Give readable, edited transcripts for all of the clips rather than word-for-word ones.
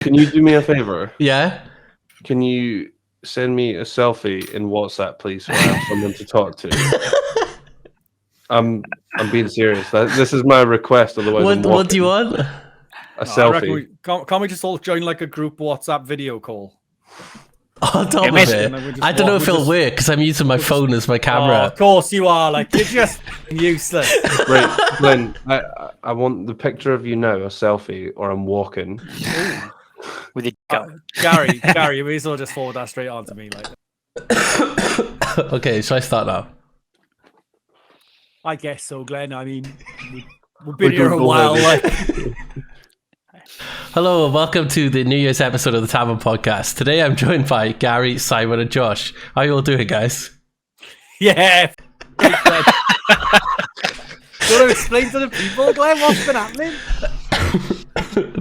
Can you do me a favor? Yeah. Can you send me a selfie in WhatsApp, please, so I have someone to talk to? I'm being serious. This is my request. Otherwise, What do you want? A selfie. Can't we just all join like a group WhatsApp video call? On top of it, I don't know if it'll work because I'm using my phone as my camera. Oh, of course you are. Like you're just useless. Right, Glenn. I want the picture of you now, a selfie, or I'm walking. With your Gary, you may as well just forward that straight on to me. Like, okay, shall I start now? I guess so, Glenn. I mean, we've been here a while. Like, hello and welcome to the New Year's episode of the Tavern podcast. Today I'm joined by Gary, Simon, and Josh. How you all doing, guys? Yeah. Do you want to explain to the people, Glenn, what's been happening?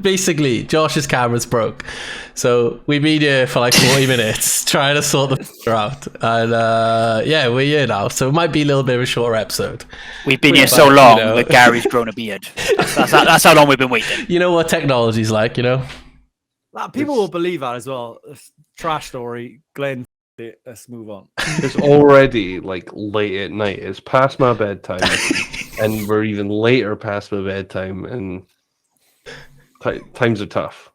Basically, Josh's camera's broke. So we've been here for like 40 minutes trying to sort the out. And yeah, we're here now. So it might be a little bit of a shorter episode. We've been here so long that Gary's grown a beard. That's how long we've been waiting. You know what technology's like, you know? People will believe that as well. Trash story. Glenn, let's move on. It's already like late at night. It's past my bedtime. And we're even later past my bedtime. And times are tough.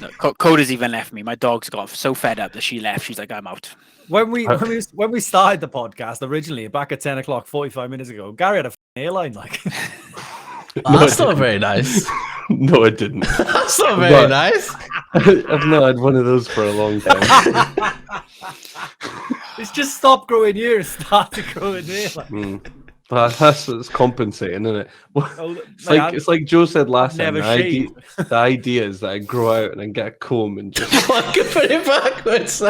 No, Coda's even left me. My dog's got so fed up that she left. She's like, I'm out. When we started the podcast originally, back at 10 o'clock, 45 minutes ago, Gary had a airline like. No, that's not very nice. No, it didn't. That's not very nice. I've not had one of those for a long time. It's just stopped growing here and started growing there. Like. But that's compensating, isn't it? It's like Joe said last time. The idea is that I grow out and I get a comb and just fucking put it backwards.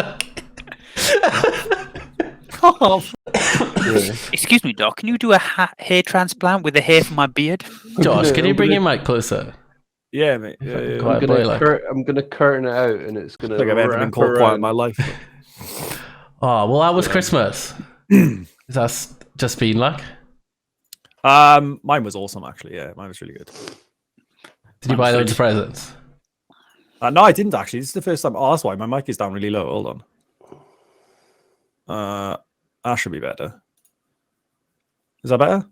Excuse me, Doc. Can you do a hair transplant with the hair from my beard? Josh, can you bring your mic closer? Yeah, mate. Yeah. I'm gonna curtain it out, and it's gonna. Like I've ever been called quiet in my life. Oh well, that was Christmas. Is that just been like? Mine was awesome actually. Yeah, mine was really good. Did you buy loads of presents? No, I didn't actually. This is the first time. Oh, that's why my mic is down really low. Hold on. That should be better. Is that better? A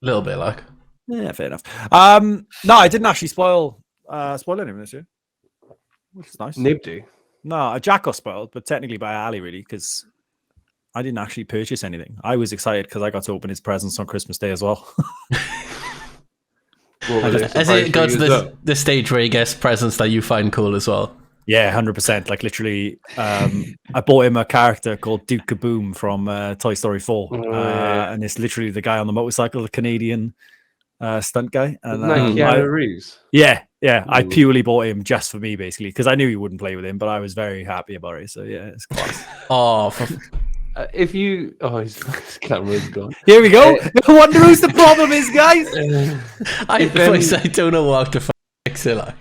little bit like. Yeah, fair enough. No, I didn't actually spoil anything this year, which is nice. Nibdy. No, Jack got spoiled, but technically by Ali really, because I didn't actually purchase anything. I was excited because I got to open his presents on Christmas Day as well. Has it got to the stage where he gets presents that you find cool as well? Yeah, 100%. Like literally, I bought him a character called Duke Kaboom from Toy Story 4. And it's literally the guy on the motorcycle, the Canadian stunt guy. And Keanu Reeves. Yeah. I purely bought him just for me, basically, because I knew he wouldn't play with him, but I was very happy about it. So yeah, it's class. His camera's gone. Here we go. I wonder who's the problem is, guys. I don't know what to fix it like.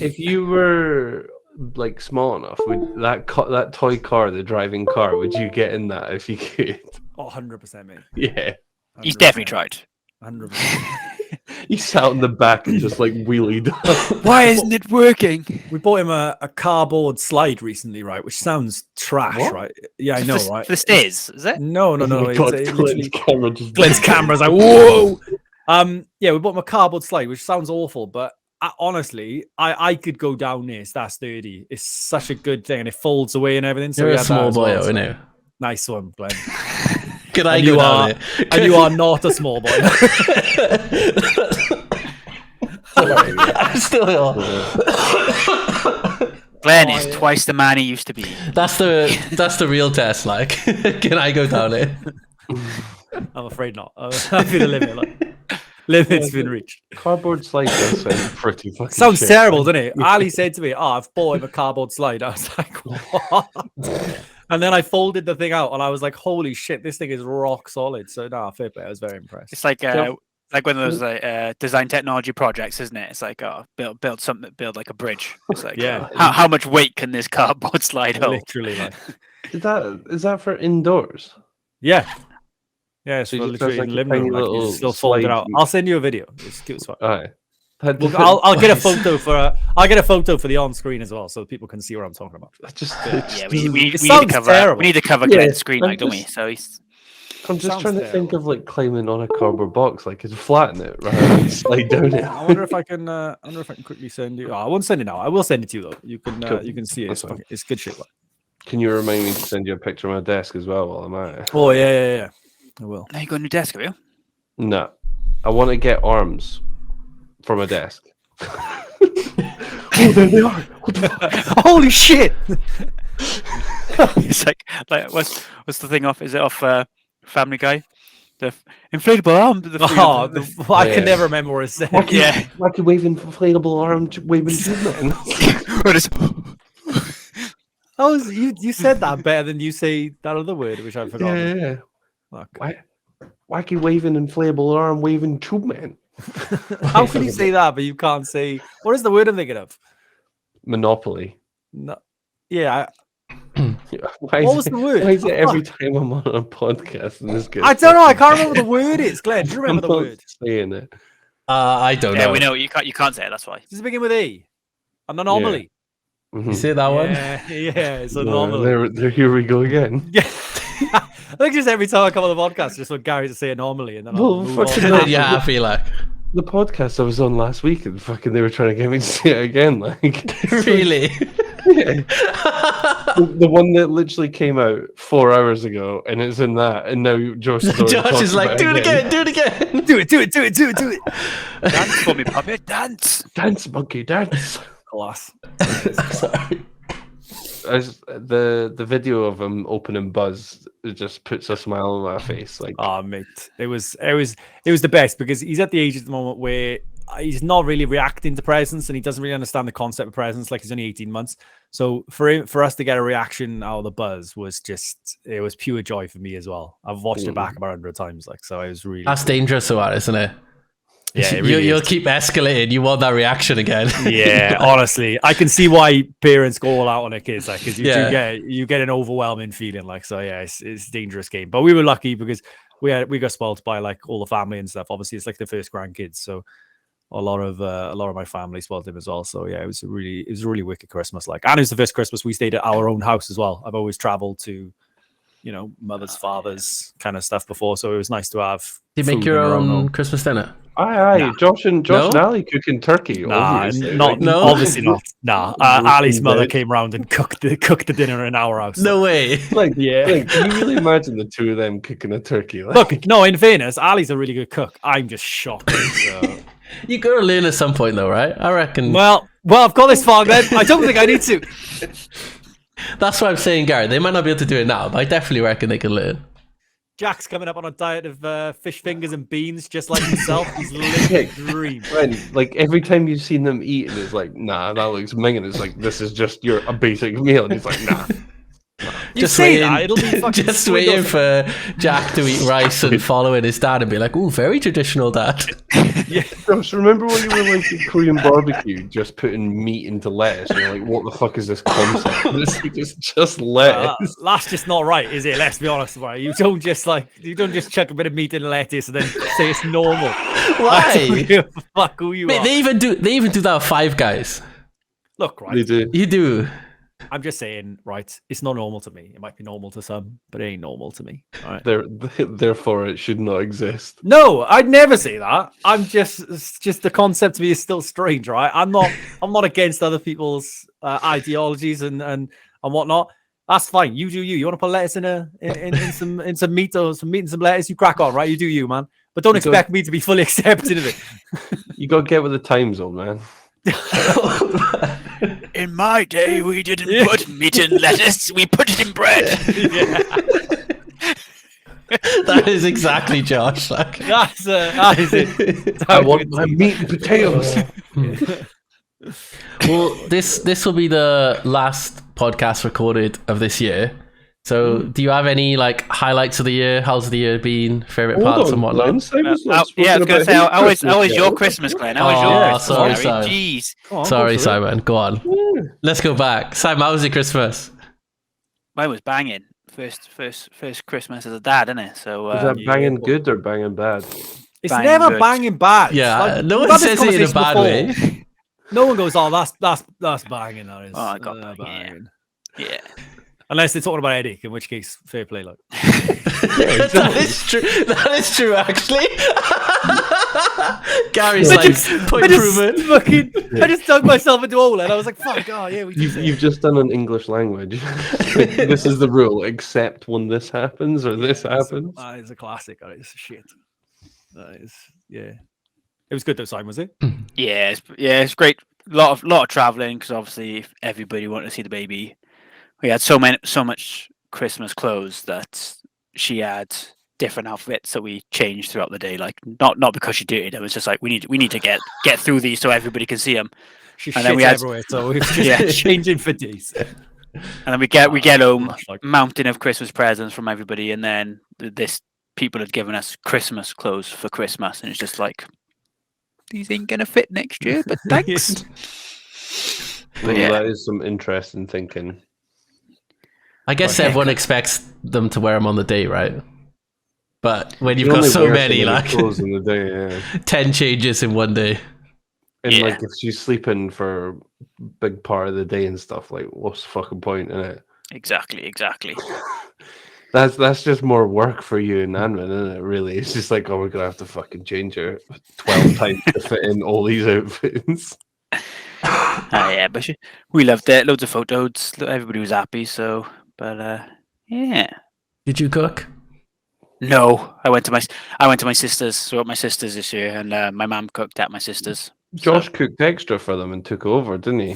If you were like small enough, would that toy car, the driving car, would you get in that if you could? Oh, 100%, mate. Yeah. 100%. He's definitely tried. 100%. He sat in the back and just like wheelied. Why isn't it working? We bought him a cardboard slide recently, right? Which sounds trash, right? Yeah, I know, right? The stairs, is it? No. Glenn's camera's like, whoa. Yeah, we bought him a cardboard slide, which sounds awful, but honestly, I could go down this. That's sturdy. It's such a good thing, and it folds away and everything. So you're a small boy, isn't you? Nice one, Glenn. Can I go down it? And you are not a small boy. I'm still here. Glenn is twice the man he used to be. That's the real test. Like, can I go down it? I'm afraid not. I feel a limit. Limit's been reached. Cardboard slide does sound pretty fucking sounds shit. terrible, doesn't it? Ali said to me, I've bought him a cardboard slide. I was like, what? And then I folded the thing out and I was like, holy shit, this thing is rock solid. So no, fair play. I was very impressed. It's like one of those design technology projects, isn't it? It's like build like a bridge. It's like how much weight can this cardboard slide hold? Literally, like. Is that for indoors? Yeah. Yeah, so literally like living room, you still fold it out. I'll send you a video. It's cute as fuck. All right. I'll get a photo for the on screen as well, so people can see what I'm talking about. We need to sounds cover. terrible. We need to cover Yeah, Glenn's screen, I'm like, don't we? just- So he's. I'm just Sounds trying to think terrible. of like climbing on a cardboard box, like it's flatten it rather than slide down it. I wonder if I can. Quickly send you. Oh, I won't send it now. I will send it to you though. You can. Cool. You can see it. That's fine. It's good shit. Like. Can you remind me to send you a picture of my desk as well while I'm at it? Oh yeah. I will. Now you got a new desk, have you? No, I want to get arms for my desk. Oh, there they are! Holy shit! It's like what's the thing off? Is it off Family Guy? The inflatable arm. I can never remember what it said. Yeah. I could wave inflatable arm, waving tube man. You said that better than you say that other word, which I forgot. Yeah. Fuck. Wacky waving inflatable arm, waving tube man. How can you say that, but you can't say what is the word I'm thinking of? Monopoly. No. Yeah. Why What is was it, the word? Why is it every time I'm on a podcast and this gets I don't know. I can't remember what the word is. Glenn, do you remember the I'm not word? saying it. I don't know. Yeah, we know you can't say it. That's why. Does it begin with A? An anomaly. Mhm. You see that one? Yeah, it's an No, anomaly. there, here we go again. Yeah. I think just every time I come on the podcast, just want Gary to say anomaly, and then I'll Well, move on. fucking And then you're happy, like, The podcast I was on last week, and fucking they were trying to get me to say it again. Like, really? yeah. the one that literally came out 4 hours ago, and it's in that, and now Josh Josh is like, do it again, do it again. do it. Dance for me, puppet. Dance. Dance, monkey, dance. Class. Sorry. As the video of him opening Buzz, it just puts a smile on my face. Like, Oh, mate, it was the best because he's at the age at the moment where he's not really reacting to presents and he doesn't really understand the concept of presents. Like he's only 18 months, so for us to get a reaction out of the Buzz was pure joy for me as well. I've watched it back about 100 times, like so. I was really That's dangerous, though, isn't it? Yeah, it really You'll is. keep escalating. You want that reaction again. Yeah, honestly, I can see why parents go all out on their kids, like, because Yeah. you get an overwhelming feeling, like, so yeah, it's a dangerous game. But we were lucky because we got spoiled by like all the family and stuff. Obviously, it's like the first grandkids, so a lot of my family spoiled him as well. So yeah, it was a really wicked Christmas, like, and it was the first Christmas we stayed at our own house as well. I've always traveled to, mother's, father's kind of stuff before, so it was nice to have. Do you make food your in home. own Christmas dinner? aye, Nah. Josh and No? Ali cooking turkey. Nah, obviously. not Like, No? obviously not. Nah, Ali's mother Dead. came round and cooked the dinner in our house. No way. Like, Yeah. like, can you really imagine the two of them cooking a turkey? Like, Look, no, in fairness, Ali's a really good cook. I'm just shocked. So. You gotta learn at some point, though, right? I reckon. Well, I've got this far, then. I don't think I need to. That's why I'm saying, Gary. They might not be able to do it now, but I definitely reckon they can learn. Jack's coming up on a diet of fish fingers and beans, just like himself. He's living the dream. when, like every time you've seen them eat, and it's like, nah, that looks minging. It's like, this is just a basic meal, and he's like, nah. You Just say waiting, that, it'll be fucking just sweet, waiting doesn't for Jack to eat rice and following his dad and be like, "Ooh, very traditional, dad." Josh, remember when you were like in Korean barbecue, just putting meat into lettuce? And you're like, what the fuck is this concept? It's just lettuce. That's just not right, is it? Let's be honest about it. You don't just chuck a bit of meat in lettuce and then say it's normal. Why? I don't give a fuck who you Mate, are. they even do that with Five Guys. Look, right. They do. You do. I'm just saying, right? It's not normal to me. It might be normal to some, but it ain't normal to me. All right. Therefore, it should not exist. No, I'd never say that. It's just the concept to me is still strange, right? I'm not against other people's ideologies and whatnot. That's fine. You do you. You want to put lettuce in some meat or some meat and some lettuce? You crack on, right? You do you, man. But don't expect me to be fully accepting of it. You got to get with the times, old man. In my day, we didn't put meat in lettuce. We put it in bread. That is exactly Josh. Like, That is it. I want my meat and potatoes. well, this will be the last podcast recorded of this year. So, do you have any like highlights of the year? How's the year been? Favorite parts and whatnot? I was going to say, how was your Christmas, Glenn? How was your Christmas? sorry, Gary? sorry. Jeez. Sorry, Simon. Go on. Let's go back. Simon, how was your Christmas? Mine was banging. First Christmas as a dad, innit? So Is that banging good or banging bad? It's banging never good. banging bad. Yeah, Like, no we've one had this says it in a conversation bad before. way. No one goes, "Oh, that's banging." That is. Oh, I got banging, banging. Yeah. Unless they're talking about Eddie, in which case, fair play. Like, That is true. That is true, actually. Gary's like, point proven. I just dug myself into a hole, and I was like, "Fuck, oh yeah, we do say You've just done an English language. This is the rule, except when this happens or this happens. That is a classic. That is shit. That is, yeah. It was good though, Simon, was it? Yeah, it's great. Lot of traveling because obviously everybody wanted to see the baby. We had so much Christmas clothes that she had different outfits that we changed throughout the day. Like not because she did it. It was just like we need to get through these so everybody can see them. She And then shit we had- everywhere, so we were just changing for days. And then we get home, Like, mountain of Christmas presents from everybody, and then this people had given us Christmas clothes for Christmas, and it's just like these ain't gonna fit next year, but thanks. Well, yeah. that is some interesting thinking. I guess everyone expects them to wear them on the day, right? But when you've You got only so wear many, many like clothes in the day, yeah. 10 changes in one day. And Yeah. like if she's sleeping for a big part of the day and stuff, like what's the fucking point in it? Exactly. That's just more work for you and Anman, isn't it? Really, it's just like, oh, we're gonna have to fucking change her 12 times to fit in all these outfits. Yeah, but we loved it. Loads of photos. Everybody was happy. So, but yeah. Did you cook? No, I went to my sister's. So at my sister's this year, and my mum cooked at my sister's. Josh cooked extra for them and took over, didn't he?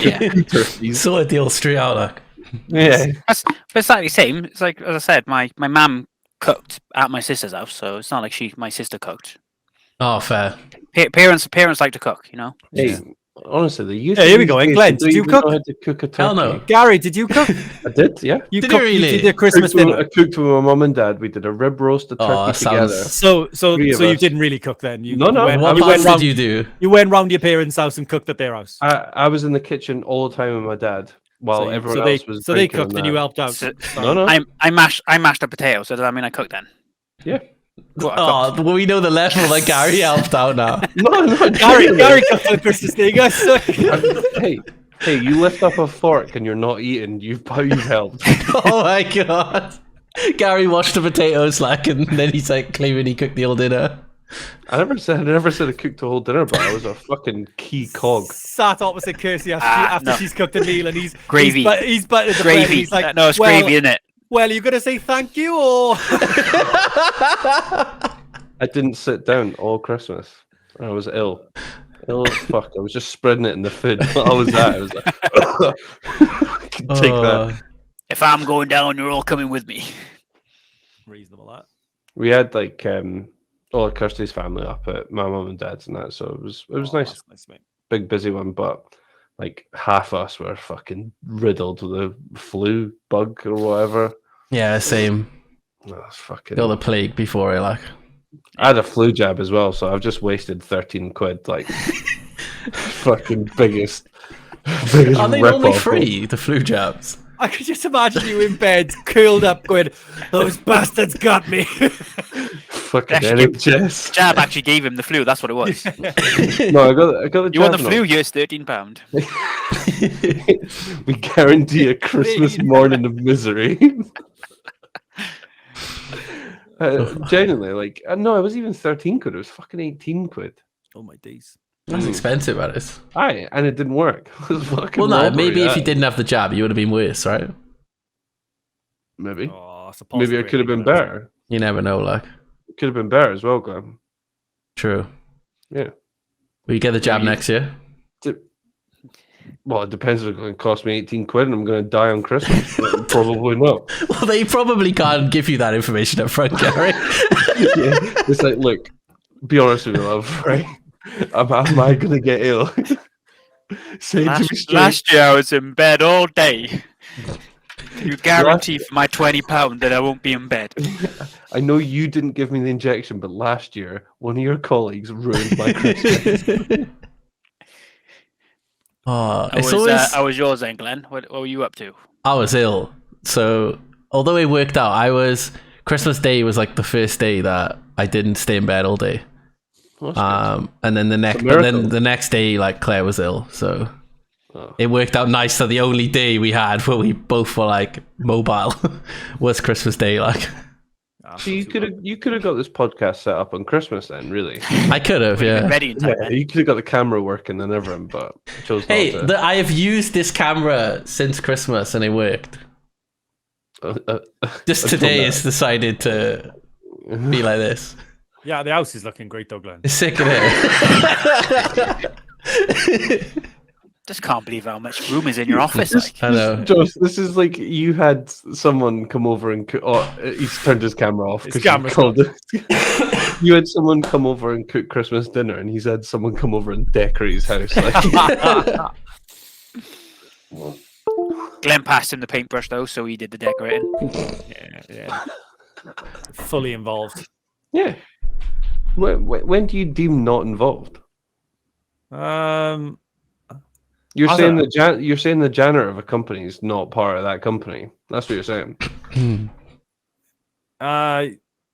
Yeah. Turkeys. Saw a deal straight out, like. Yeah. But it's like the same. It's like as I said, my mum cooked at my sister's house, so it's not like my sister cooked. Oh, fair. Parents like to cook, you know. Hey, honestly, the youth. Yeah, here we these go, days, Glenn, they did you don't even know cook? how to cook a turkey. Hell no. Gary, did you cook? I did, yeah. You Did you cooked. really? You did a Christmas dinner. I cooked with my mum and dad. We did a rib roast, a turkey Oh, that together. sounds- So Three of you us. didn't really cook then. You No. went, What you went parts round, did you do? You went round your parents' house and cooked at their house. I was in the kitchen all the time with my dad while everyone else was. So they drinking cooked and you that. helped out. So- No. I mashed a potato. So does that mean I cooked then? Yeah. Well, I cooked. Oh, well, we know the level that Gary helped out now. No. Gary cooked on Christmas Day, guys. Hey, you lift up a fork and you're not eating. You've helped. Oh my god. Gary washed the potatoes, like, and then he's like claiming he cooked the whole dinner. I never said I cooked a whole dinner, but I was a fucking key cog. Sat opposite Kirsty after no. she's cooked a meal and he's Gravy. He's buttered the bread. Gravy. He's like, No, it's well, gravy, isn't it? Well, are you gonna say thank you or? I didn't sit down all Christmas. I was ill. Ill as fuck. I was just spreading it in the food. I was that. I was like, take that. If I'm going down, you're all coming with me. Reasonable that. We had like all of Kirsty's family up at my mum and dad's and that, so it was nice. That's nice, mate. Big busy one, but like half us were fucking riddled with a flu bug or whatever. Yeah, same. Oh, that's fucking. Got the plague before it, like. I had a flu jab as well, so I've just wasted 13 quid. Like fucking biggest. Are they normally rip-off. free, the flu jabs? I could just imagine you in bed, curled up, going, "Those bastards got me." Fucking Actually, NHS. Jab actually gave him the flu. That's what it was. No, I got the You want the jab flu? now. Yes, £13. We guarantee a Christmas morning of misery. Genuinely, like, no, it was even 13 quid. It was fucking 18 quid. Oh my days. That's expensive, that is. Aye, and it didn't work. It was fucking Well, no, robbery, maybe if you aye. didn't have the jab, you would have been worse, right? Maybe. Oh, it's a Maybe it could have been possibility. better. You never know, like. It could have been better as well, Glenn. True. Yeah. Will you get the jab Maybe- next year? Well, it depends if it's going to cost me 18 quid and I'm going to die on Christmas. Probably not. Well, they probably can't give you that information up front, Gary. Yeah. It's like, look, be honest with me, love, right? Am I going to get ill? Say it to me straight. Last year I was in bed all day. Can you guarantee for my £20 that I won't be in bed? I know you didn't give me the injection, but last year, one of your colleagues ruined my Christmas. Oh, How it's was, always... how was yours then, Glenn? What were you up to? I was ill. So, although it worked out, Christmas Day was like the first day that I didn't stay in bed all day. Well, that's good. And then the next day, like Claire was ill, so it worked out nice that the only day we had where we both were like mobile was Christmas Day. Like, so you could have got this podcast set up on Christmas then, really. I could have, yeah. Ready in time. Yeah, you could have got the camera working and everything, but chose not to. I have used this camera since Christmas and it worked. Just today, it's decided to be like this. Yeah, the house is looking great though, Glenn. It's sick in here. Just can't believe how much room is in your office. Like. I know. Josh, this is like you had someone come over and he's turned his camera off because you had someone come over and cook Christmas dinner, and he's had someone come over and decorate his house. Like. Glenn passed him the paintbrush though, so he did the decorating. Yeah. Fully involved. Yeah. When do you deem not involved? You're saying the janitor of a company is not part of that company. That's what you're saying.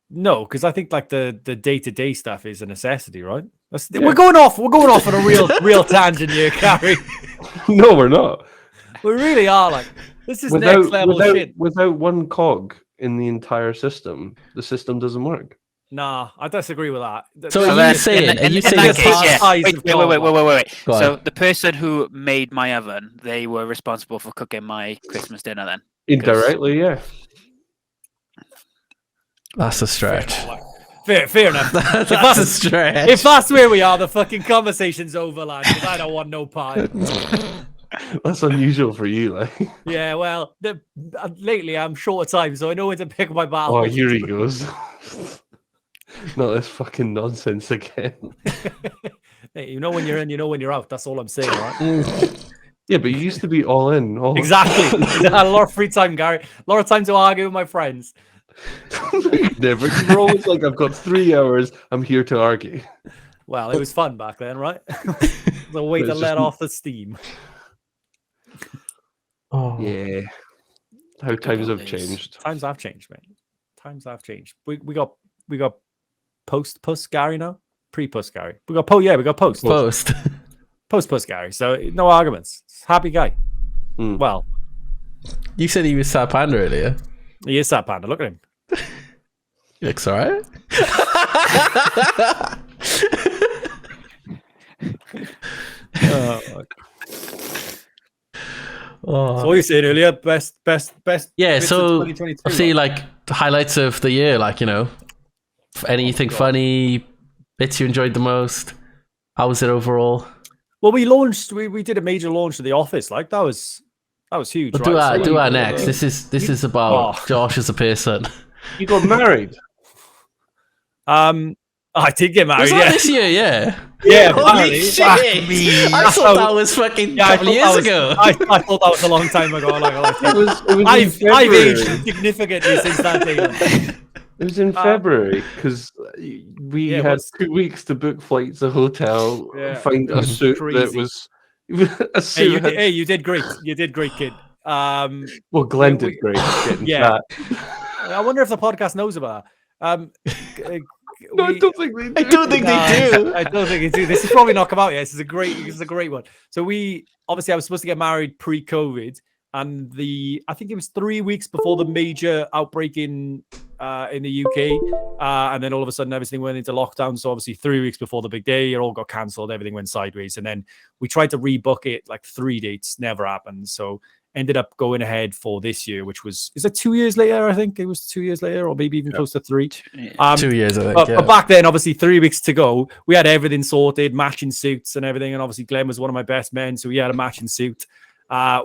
No, because I think like the day-to-day stuff is a necessity, right? We're going off on a real tangent here, Gary. No, we're not. We really are. Like, this is next level shit. Without one cog in the entire system, the system doesn't work. Nah, I disagree with that. So are you saying Wait. So the person who made my oven, they were responsible for cooking my Christmas dinner then? Indirectly, yeah. That's a stretch. Fair enough. That's a stretch. If that's where we are, the fucking conversation's over, lad. Because I don't want no part. That's unusual for you, like. Yeah, well, lately I'm short of time, so I know when to pick my battle. Oh, here he goes. Not this fucking nonsense again. Hey, you know when you're in, you know when you're out. That's all I'm saying, right? Yeah, but you used to be all in. Exactly. I had a lot of free time, Gary. A lot of time to argue with my friends. Never. You're always like, I've got 3 hours. I'm here to argue. Well, it was fun back then, right? The way to let off the steam. Oh yeah. How times have changed. Times have changed, man. Times have changed. We got post Gary now? Pre-puss Gary. We got post. Post Gary. So no arguments. Happy guy. Well. You said he was Sad Panda earlier. He is Sad Panda. Look at him. He looks alright. So what you said earlier, best. Yeah, so see, like the highlights of the year, like, you know, anything funny, bits you enjoyed the most. How was it overall? Well, we did a major launch of The Office. Like that was huge. We'll do our next. This is about Josh as a person. You got married. I did get married. Was that this year? Yeah. Yeah. Holy shit! I thought that was fucking a couple years ago. I thought that was a long time ago. I've aged significantly since that day. It was in February because we had 2 weeks to book flights, a hotel, find a suit that was a suit. Hey, you did great. You did great, kid. Well, Glenn did great. Yeah. I wonder if the podcast knows about that. No, I don't think they do. I don't think they do. I don't think they do. This is probably not come out yet. This is a great one. So I was supposed to get married pre-COVID, and I think it was 3 weeks before the major outbreak in the UK, and then all of a sudden everything went into lockdown. So obviously 3 weeks before the big day, it all got cancelled. Everything went sideways, and then we tried to rebook it like 3 dates, never happened. So ended up going ahead for this year, which is it 2 years later? I think it was 2 years later, or maybe even close to 3. 2 years, I think. But back then, obviously, 3 weeks to go. We had everything sorted, matching suits and everything. And obviously, Glenn was one of my best men, so we had a matching suit.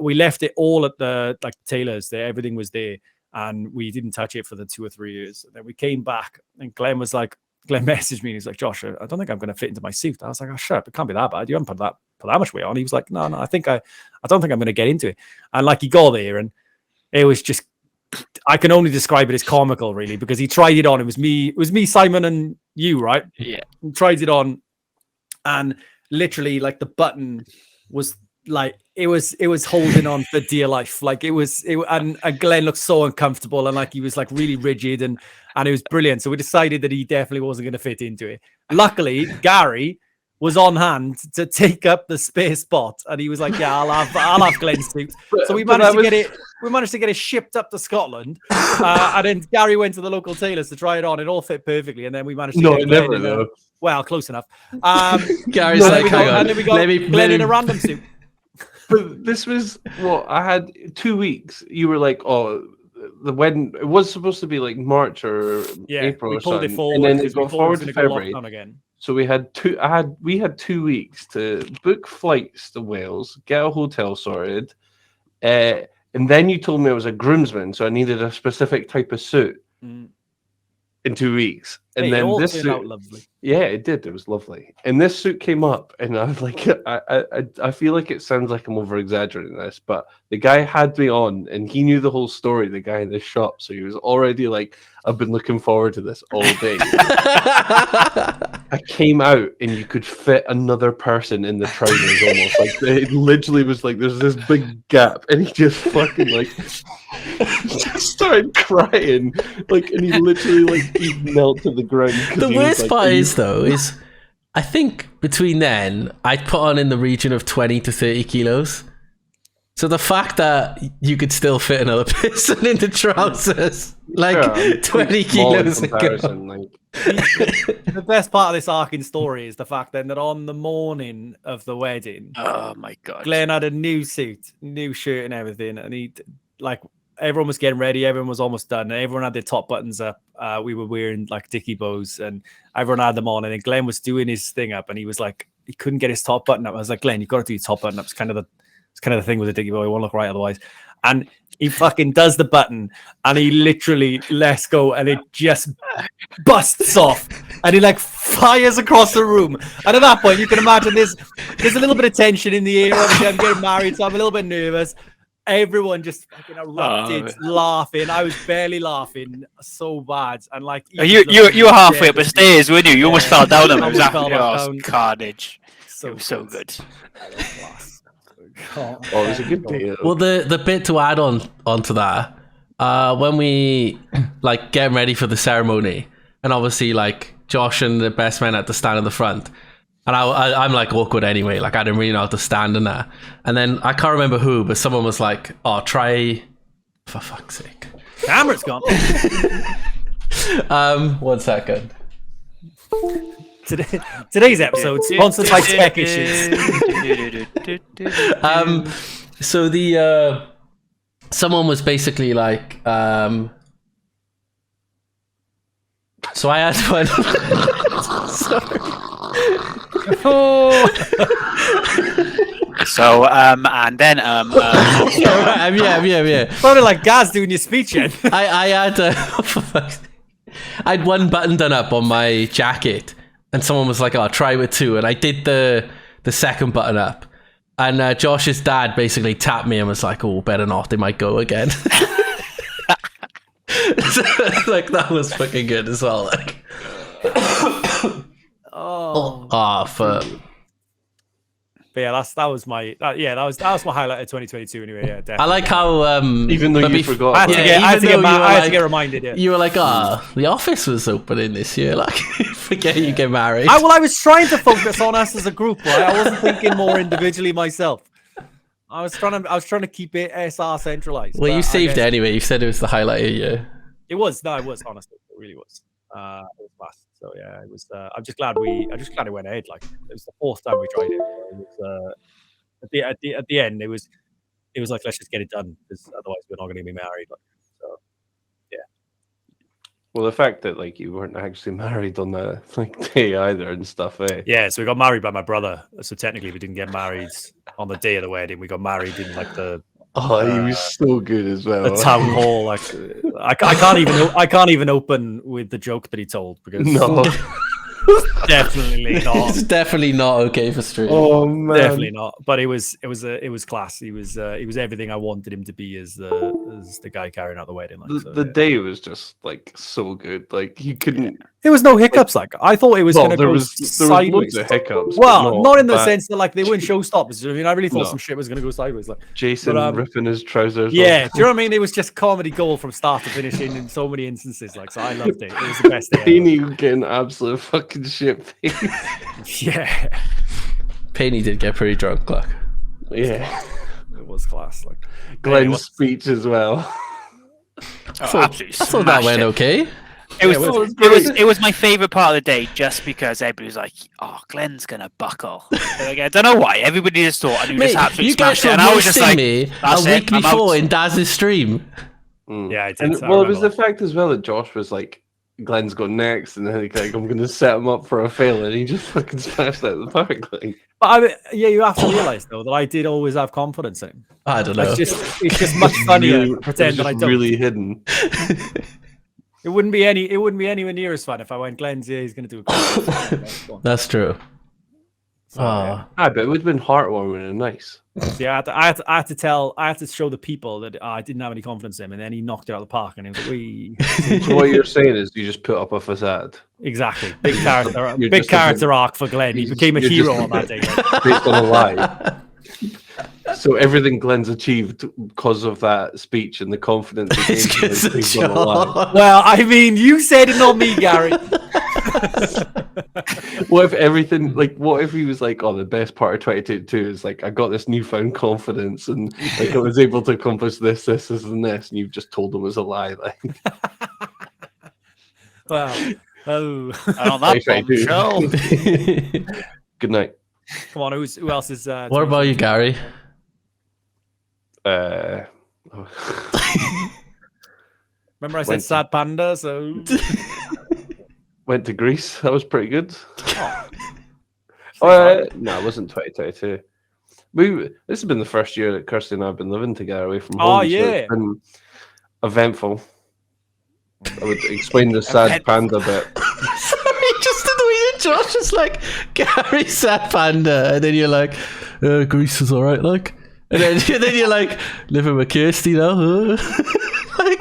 We left it all at the tailors there. Everything was there, and we didn't touch it for the 2 or 3 years. And then we came back, and Glenn messaged me, and he's like, "Josh, I don't think I'm going to fit into my suit." I was like, "Oh, shut up! It can't be that bad. You haven't put that much weight on." He was like, "No, I don't think I'm going to get into it." And like he got there, and it was just, I can only describe it as comical, really, because he tried it on. It was me, Simon, and you, right? Yeah. He tried it on, and literally, like the button was like it was holding on for dear life. Like and Glenn looked so uncomfortable and like he was like really rigid and it was brilliant. So we decided that he definitely wasn't going to fit into it. Luckily, Gary was on hand to take up the spare spot, and he was like, "Yeah, I'll have Glenn's suit." So we managed to get it. We managed to get it shipped up to Scotland, and then Gary went to the local tailors to try it on. It all fit perfectly, and then we managed to get Glenn in a, well, close enough. Gary's like, "Hang on, and then we got Glenn in a random suit. But this was what I had 2 weeks. You were like, "Oh, the wedding." It was supposed to be like March or April, we or pulled something, it forward, and then it got forward to February. Again. So we had 2 weeks to book flights to Wales, get a hotel sorted, and then you told me I was a groomsman, so I needed a specific type of suit in 2 weeks. And then this suit, out lovely. Yeah, it did. It was lovely. And this suit came up, and I was like, I feel like it sounds like I'm over exaggerating this, but the guy had me on, and he knew the whole story. The guy in the shop, so he was already like, I've been looking forward to this all day. I came out, and you could fit another person in the trousers almost. Like it literally was like there's this big gap, and he just fucking like just started crying, like, and he literally like he knelt to the ground. The worst part is I think between then I'd put on in the region of 20 to 30 kilos. So the fact that you could still fit another person in the trousers, like 20 kilos ago. The best part of this arcing story is the fact then that on the morning of the wedding, oh my God, Glenn had a new suit, new shirt and everything. And he like, everyone was getting ready. Everyone was almost done. And everyone had their top buttons up. We were wearing like dicky bows and everyone had them on. And then Glenn was doing his thing up and he was like, he couldn't get his top button up. I was like, Glenn, you've got to do your top button up. It's kind of the thing with a dicky bow. It won't look right otherwise. And he fucking does the button and he literally lets go and it just busts off and he like fires across the room. And at that point, you can imagine there's a little bit of tension in the air. Obviously, I'm getting married, so I'm a little bit nervous. Everyone just fucking erupted laughing. I was barely laughing so bad. And like you were halfway up the stairs, weren't you? You almost fell down. It was carnage. It was so good. Oh, it was a good day. Well, the bit to add on to that, when we like getting ready for the ceremony, and obviously like Josh and the best man had to stand in the front, and I'm like awkward anyway, like I didn't really know how to stand in that, and then I can't remember who, but someone was like, "Oh, try, for fuck's sake." Camera's gone. 1 second. Today's episode sponsored by Tech Issues. So the someone was basically like so I had one. Sorry. So and then yeah. Sounded like Gaz doing your speech then. I had I had one button done up on my jacket. And someone was like, "Oh, try with 2." And I did the second button up. And Josh's dad basically tapped me and was like, "Oh, better not. They might go again." So, like, that was fucking good as well. Like, But yeah, that was my highlight of 2022 anyway. Yeah, definitely. I like how even though you forgot, I had to get reminded. Yeah, you were like, the office was opening this year. Like, forget you get married. I was trying to focus on us as a group. Right? I wasn't thinking more individually myself. I was trying to keep it SR centralized. Well, you saved it anyway. You said it was the highlight of your year. It was honestly, it really was. It was fast. So yeah, it was. I'm just glad it went ahead. Like, it was the 4th time we tried it. It was, at the end, it was like, let's just get it done because otherwise we're not going to be married. Like, so yeah. Well, the fact that like you weren't actually married on the like day either and stuff, eh? Yeah, so we got married by my brother. So technically, we didn't get married on the day of the wedding. We got married in like the. Oh, he was so good as well. The town hall, like I can't even open with the joke that he told because Definitely not. It's definitely not okay for stream. Oh man, Definitely not. But it was class. He was everything I wanted him to be as the guy carrying out the wedding. Like, the day was just like so good. Like you couldn't. There was no hiccups. Like I thought it was going to there go was sideways. loads of hiccups. Well, not in the sense that like they weren't showstoppers. I mean, I really thought No. some shit was going to go sideways. Like Jason ripping his trousers. yeah, off. do you know what I mean? It was just comedy gold from start to finish in so many instances. Like, so I loved it. It was the best day ever. Penny getting absolute fucking shit faced. Yeah, Penny did get pretty drunk, like. Yeah, it was class. Like Glenn's speech as well. Absolutely. I thought that went okay. It was my favorite part of the day, just because everybody was like, "Oh, Glenn's gonna buckle." Like, I don't know why. Everybody just thought, and he Mate, just absolutely you guys smashed it. were And I was just roasting like, me "That's a it, week I'm before out." in Daz's stream. yeah, I did. And, I well, it was remember the fact as well that Josh was like, Glenn's going next, and then like, I'm going to set him up for a fail, and he just fucking smashed out the park. Like, But I mean, yeah, you have to realize though that I did always have confidence in him. I don't know. It's just much funnier to pretend that I don't. really hidden. It wouldn't be anywhere near as fun if I went, Glenn's, yeah, he's going to do a confidence. That's true. So, yeah. But it would have been heartwarming and nice. Yeah, I had to show the people that I didn't have any confidence in him, and then he knocked it out of the park, and he was like, "Wee." So what you're saying is you just put up a facade Exactly, big character, You're big just character arc for Glenn. He became a you're hero just- on that day. based on a lie. So everything Glenn's achieved because of that speech and the confidence he It's gained just a based on a lie. joke. Well, I mean, you said it, not me, Gary. What if everything, like, what if he was like, oh, the best part of 2022 is like, I got this newfound confidence and like I was able to accomplish this, and this, and you've just told him it was a lie. Like, Well, oh, And on that 2022. bombshell, Good night. come on, who else is? What about you, Gary? Oh. Remember, I said Went- sad panda, so Went to Greece. That was pretty good. Oh. No, it wasn't 2022. This has been the first year that Kirsty and I have been living together away from home. Oh, so yeah. it's been eventful. I would explain the sad panda bit. Sorry, just the way Josh is like, Gary sad panda, and then you're like, Greece is alright, like. And then you're like, living with Kirsty now, huh? Like,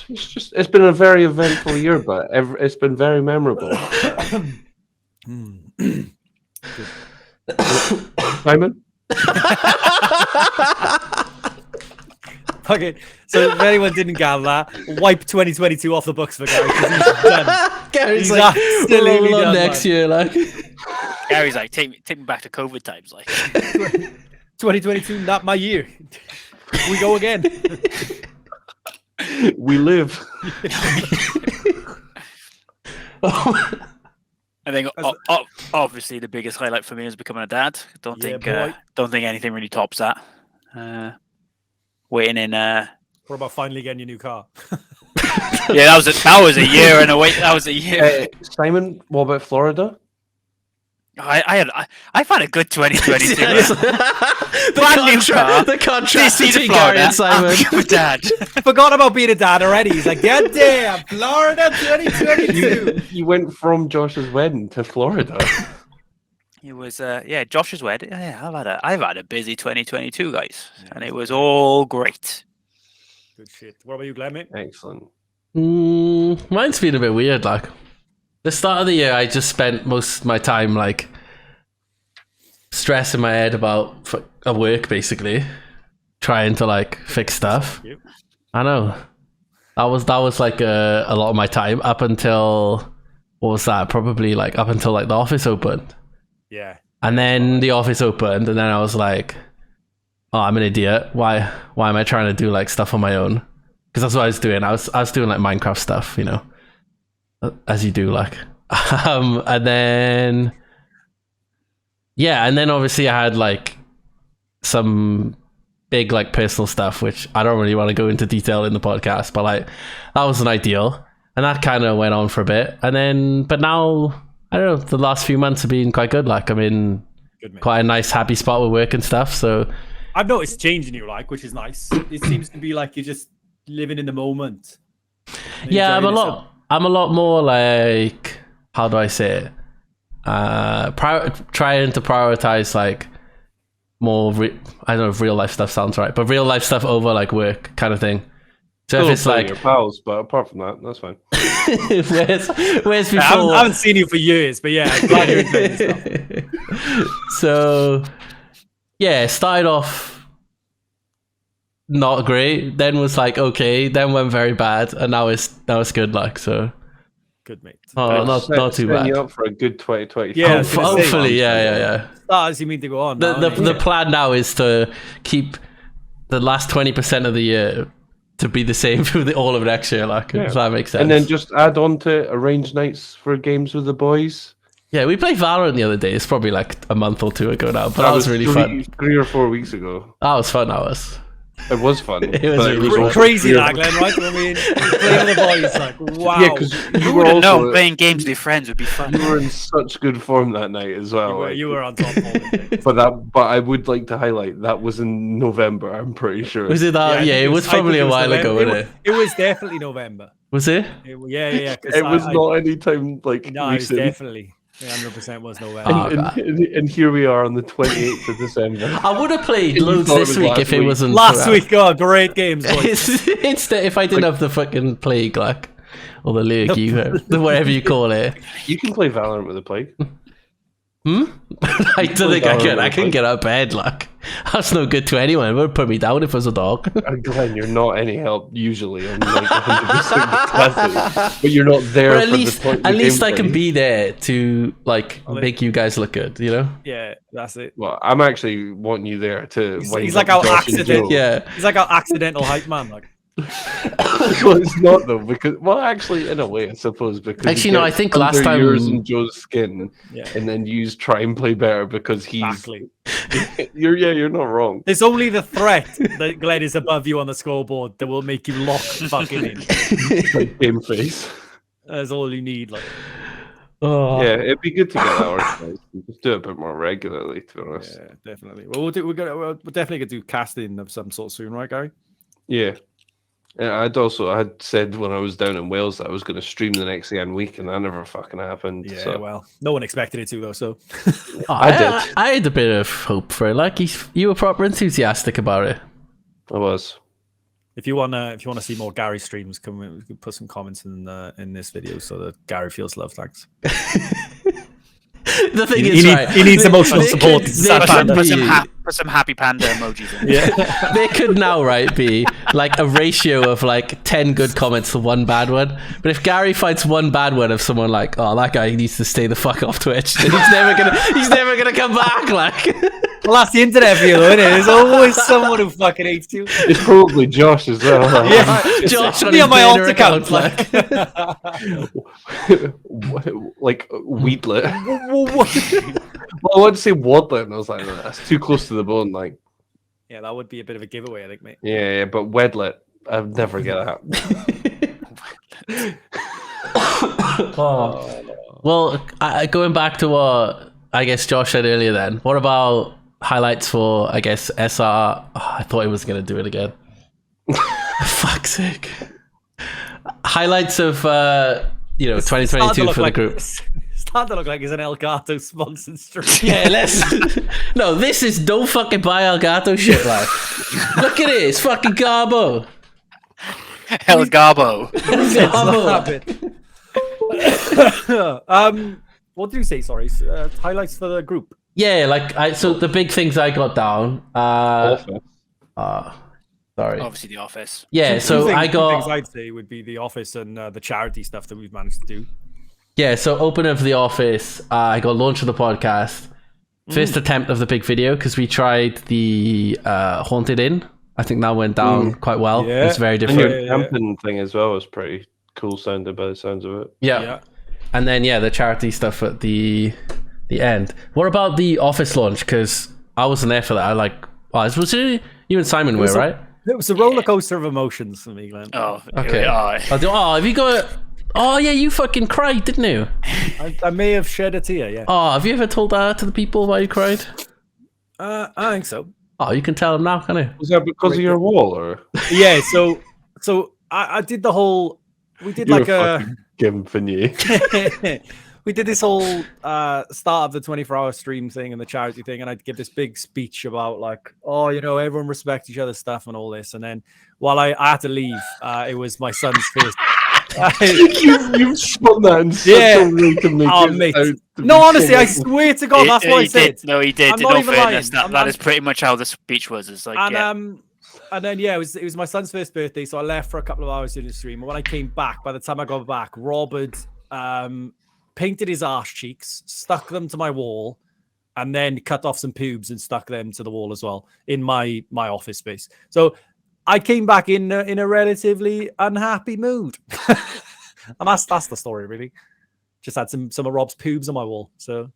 It's been a very eventful year, but it's been very memorable. Simon? okay. So if anyone didn't gather that, wipe 2022 off the books for Gary because he's done. Gary's He's like, absolutely roll on done, next man. year, like. Gary's like, take me back to COVID times, like. 2022, not my year. We go again. We live. I think obviously the biggest highlight for me is becoming a dad. Don't think anything really tops that. Waiting in. What about finally getting your new car? Yeah, that was a year and a wait. That was a year. Simon, what about Florida? I've had a good 2022. The contrast between Gary and Simon. I'm a dad. Forgot about being a dad already. He's like, God damn, Florida 2022. You went from Josh's wedding to Florida. It was Josh's wedding. Yeah, I've had a busy 2022, guys, and it was all great. Good shit. What about you, Glenn, mate? Excellent. Mine's been a bit weird, like. The start of the year, I just spent most of my time, like, stressing my head about work, basically. Trying to, like, fix stuff. I know. That was like, a lot of my time up until, what was that? Probably, like, up until, like, the office opened. Yeah. And then the office opened, and then I was like, oh, I'm an idiot. Why am I trying to do, like, stuff on my own? Because that's what I was doing. I was doing, like, Minecraft stuff, you know? As you do, like. And then obviously I had, like, some big, like, personal stuff, which I don't really want to go into detail in the podcast, but, like, that wasn't ideal. And that kind of went on for a bit. And then, but now, I don't know, the last few months have been quite good. Like, I'm in quite a nice, happy spot with work and stuff. So I've noticed change in you, like, which is nice. It seems to be like you're just living in the moment. yeah, I'm a lot more, like, how do I say it? Trying to prioritize like more. I don't know if real life stuff sounds right, but real life stuff over like work kind of thing. So if it's like your pals, but apart from that, that's fine. where's before? I haven't seen you for years, but yeah, I'm glad you're enjoying stuff. So yeah, started off not great, then was like okay, then went very bad, and now it's good. Like so, good mate. Not too bad. You up for a good 2020. Yeah, hopefully, yeah. As you mean to go on. The plan now is to keep the last 20% of the year to be the same for all of next year, like if that makes sense. And then just add on to arrange nights for games with the boys. Yeah, we played Valorant the other day. It's probably like a month or two ago now, but that was really fun. 3 or 4 weeks ago. That was fun. That was. It was fun. It was really crazy, that Glenn, right? I mean, playing the boys, like wow. Yeah, because you were also playing games with your friends would be fun. You were in such good form that night as well. You were on top of it. But I would like to highlight that was in November. I'm pretty sure. Was it that? Yeah, it was probably a while ago, wasn't it? It was definitely November. Was it? Yeah. It was not any time like no, recent. It was definitely. 100% was November. And here we are on the 28th of December. I would have played loads this week if it wasn't last week. Oh, great games! It's if I didn't have the fucking plague, like, or the league, whatever you call it. You can play Valorant with the plague. I don't think I could. I couldn't get out of bed. Like, that's no good to anyone. It would put me down if I was a dog. Glenn, you're not any help usually. I'm like 100% capacity, but you're not there. But at least I can be there to like make you guys look good. You know? Yeah, that's it. Well, I'm actually wanting you there to. He's like our accident. Yeah, he's like our accidental hype man. Like. Well, it's not though, because actually, in a way, I suppose because actually, no, I think last time yours and Joe's skin, and then you try and play better because he's. Exactly. You're not wrong. It's only the threat that Glenn is above you on the scoreboard that will make you lock fucking in. Like game face. That's all you need, like. Oh. Yeah, it'd be good to get that organized. Just do it a bit more regularly, to be honest. Yeah, definitely. Well, we're definitely gonna do casting of some sort soon, right, Gary? Yeah. I had said when I was down in Wales that I was going to stream the next EN week, and that never fucking happened. Yeah, so. Well, no one expected it to though. So I did. I had a bit of hope for it. Like you were proper enthusiastic about it. I was. If you wanna see more Gary streams, we can put some comments in this video so that Gary feels loved. Thanks. The thing is, he needs emotional support. Put some happy panda emojis in. Yeah. There could now, be like a ratio of like 10 good comments to 1 bad one. But if Gary finds 1 bad one of someone like, oh, that guy needs to stay the fuck off Twitch, then he's never gonna come back. Like, well, that's the internet for you, though, isn't it? There's always someone who fucking hates you. It's probably Josh as well. Yeah, Josh on my alt account, like Weedlet. Well, I wanted to say Wadlet, and I was like, no, that's too close to the bone. Like, yeah, that would be a bit of a giveaway, I think, mate. Yeah, but Wedlet, I'd never get that. Well, going back to what I guess Josh said earlier, then what about highlights for I guess SR? Oh, I thought he was going to do it again. Fuck's sake! Highlights of 2022 for the group. Starting to look like he's an Elgato sponsored stream. Yeah, no, this is don't fucking buy Elgato shit, like. Look at it, it's fucking Garbo. El Garbo. What did you say? Sorry, highlights for the group. Yeah, so the big things I got down. Sorry. Obviously, The Office. Yeah, two things I'd say would be The Office and the charity stuff that we've managed to do. Yeah, so open of The Office, I got launch of the podcast. First attempt of the big video, because we tried the Haunted Inn. I think that went down quite well. Yeah. It was very different. And your camping thing as well was pretty cool sounded by the sounds of it. Yeah. And then, the charity stuff at the end. What about the Office launch? Because I wasn't there for that. Was it you and Simon were, right? It was a roller coaster of emotions for me, Glenn. Oh, okay. Have you got... Oh, yeah, you fucking cried, didn't you? I may have shed a tear, yeah. Oh, have you ever told that to the people why you cried? I think so. Oh, you can tell them now, can't you? Was that because of your wall, or? Yeah, so I did the whole... We did like a... Gimping you. we did this whole start of the 24-hour stream thing and the charity thing, and I'd give this big speech about like, oh, you know, everyone respect each other's stuff and all this. And then while I had to leave, it was my son's first. You've spun that in such a way to make it out to no, be honestly, so I swear to God, that's what I said. No, he did. I'm In not all even fairness, lying. that is pretty much how the speech was. It's like, And then it was my son's first birthday, so I left for a couple of hours in the stream. And when I came back, by the time I got back, Rob had painted his arse cheeks, stuck them to my wall, and then cut off some pubes and stuck them to the wall as well in my office space. So I came back in a relatively unhappy mood. And that's the story, really. Just had some of Rob's pubes on my wall. So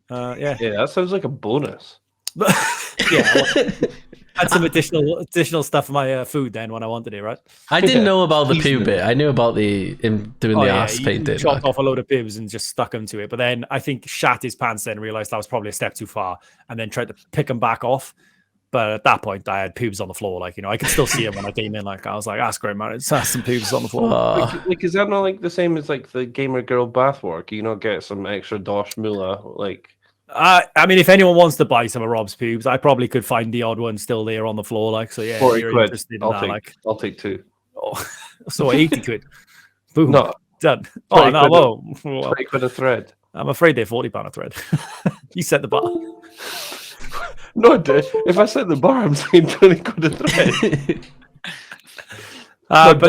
yeah. Yeah, that sounds like a bonus. Yeah. Had some additional stuff for my food then when I wanted it, right? I didn't know about the pube bit. I knew about him doing the ass painting. Chopped off a load of pubes and just stuck them to it. But then I think shat his pants then, realized that was probably a step too far, and then tried to pick them back off. But at that point, I had pubes on the floor. Like, you know, I could still see them when I came in. Like, I was like, that's great, man. It's some pubes on the floor. Like, is that not like the same as like the gamer girl bathwork? You know, get some extra dosh moolah, like. I mean, if anyone wants to buy some of Rob's pubes, I probably could find the odd one still there on the floor. Like, so yeah, if you're interested in that, I'll take two. Oh, so 80 quid. Boom. No, done. Oh no, whoa. 20 quid a thread. I'm afraid they're £40 a thread. You set the bar. No, dude. If I set the bar, I'm saying 20 quid a thread. But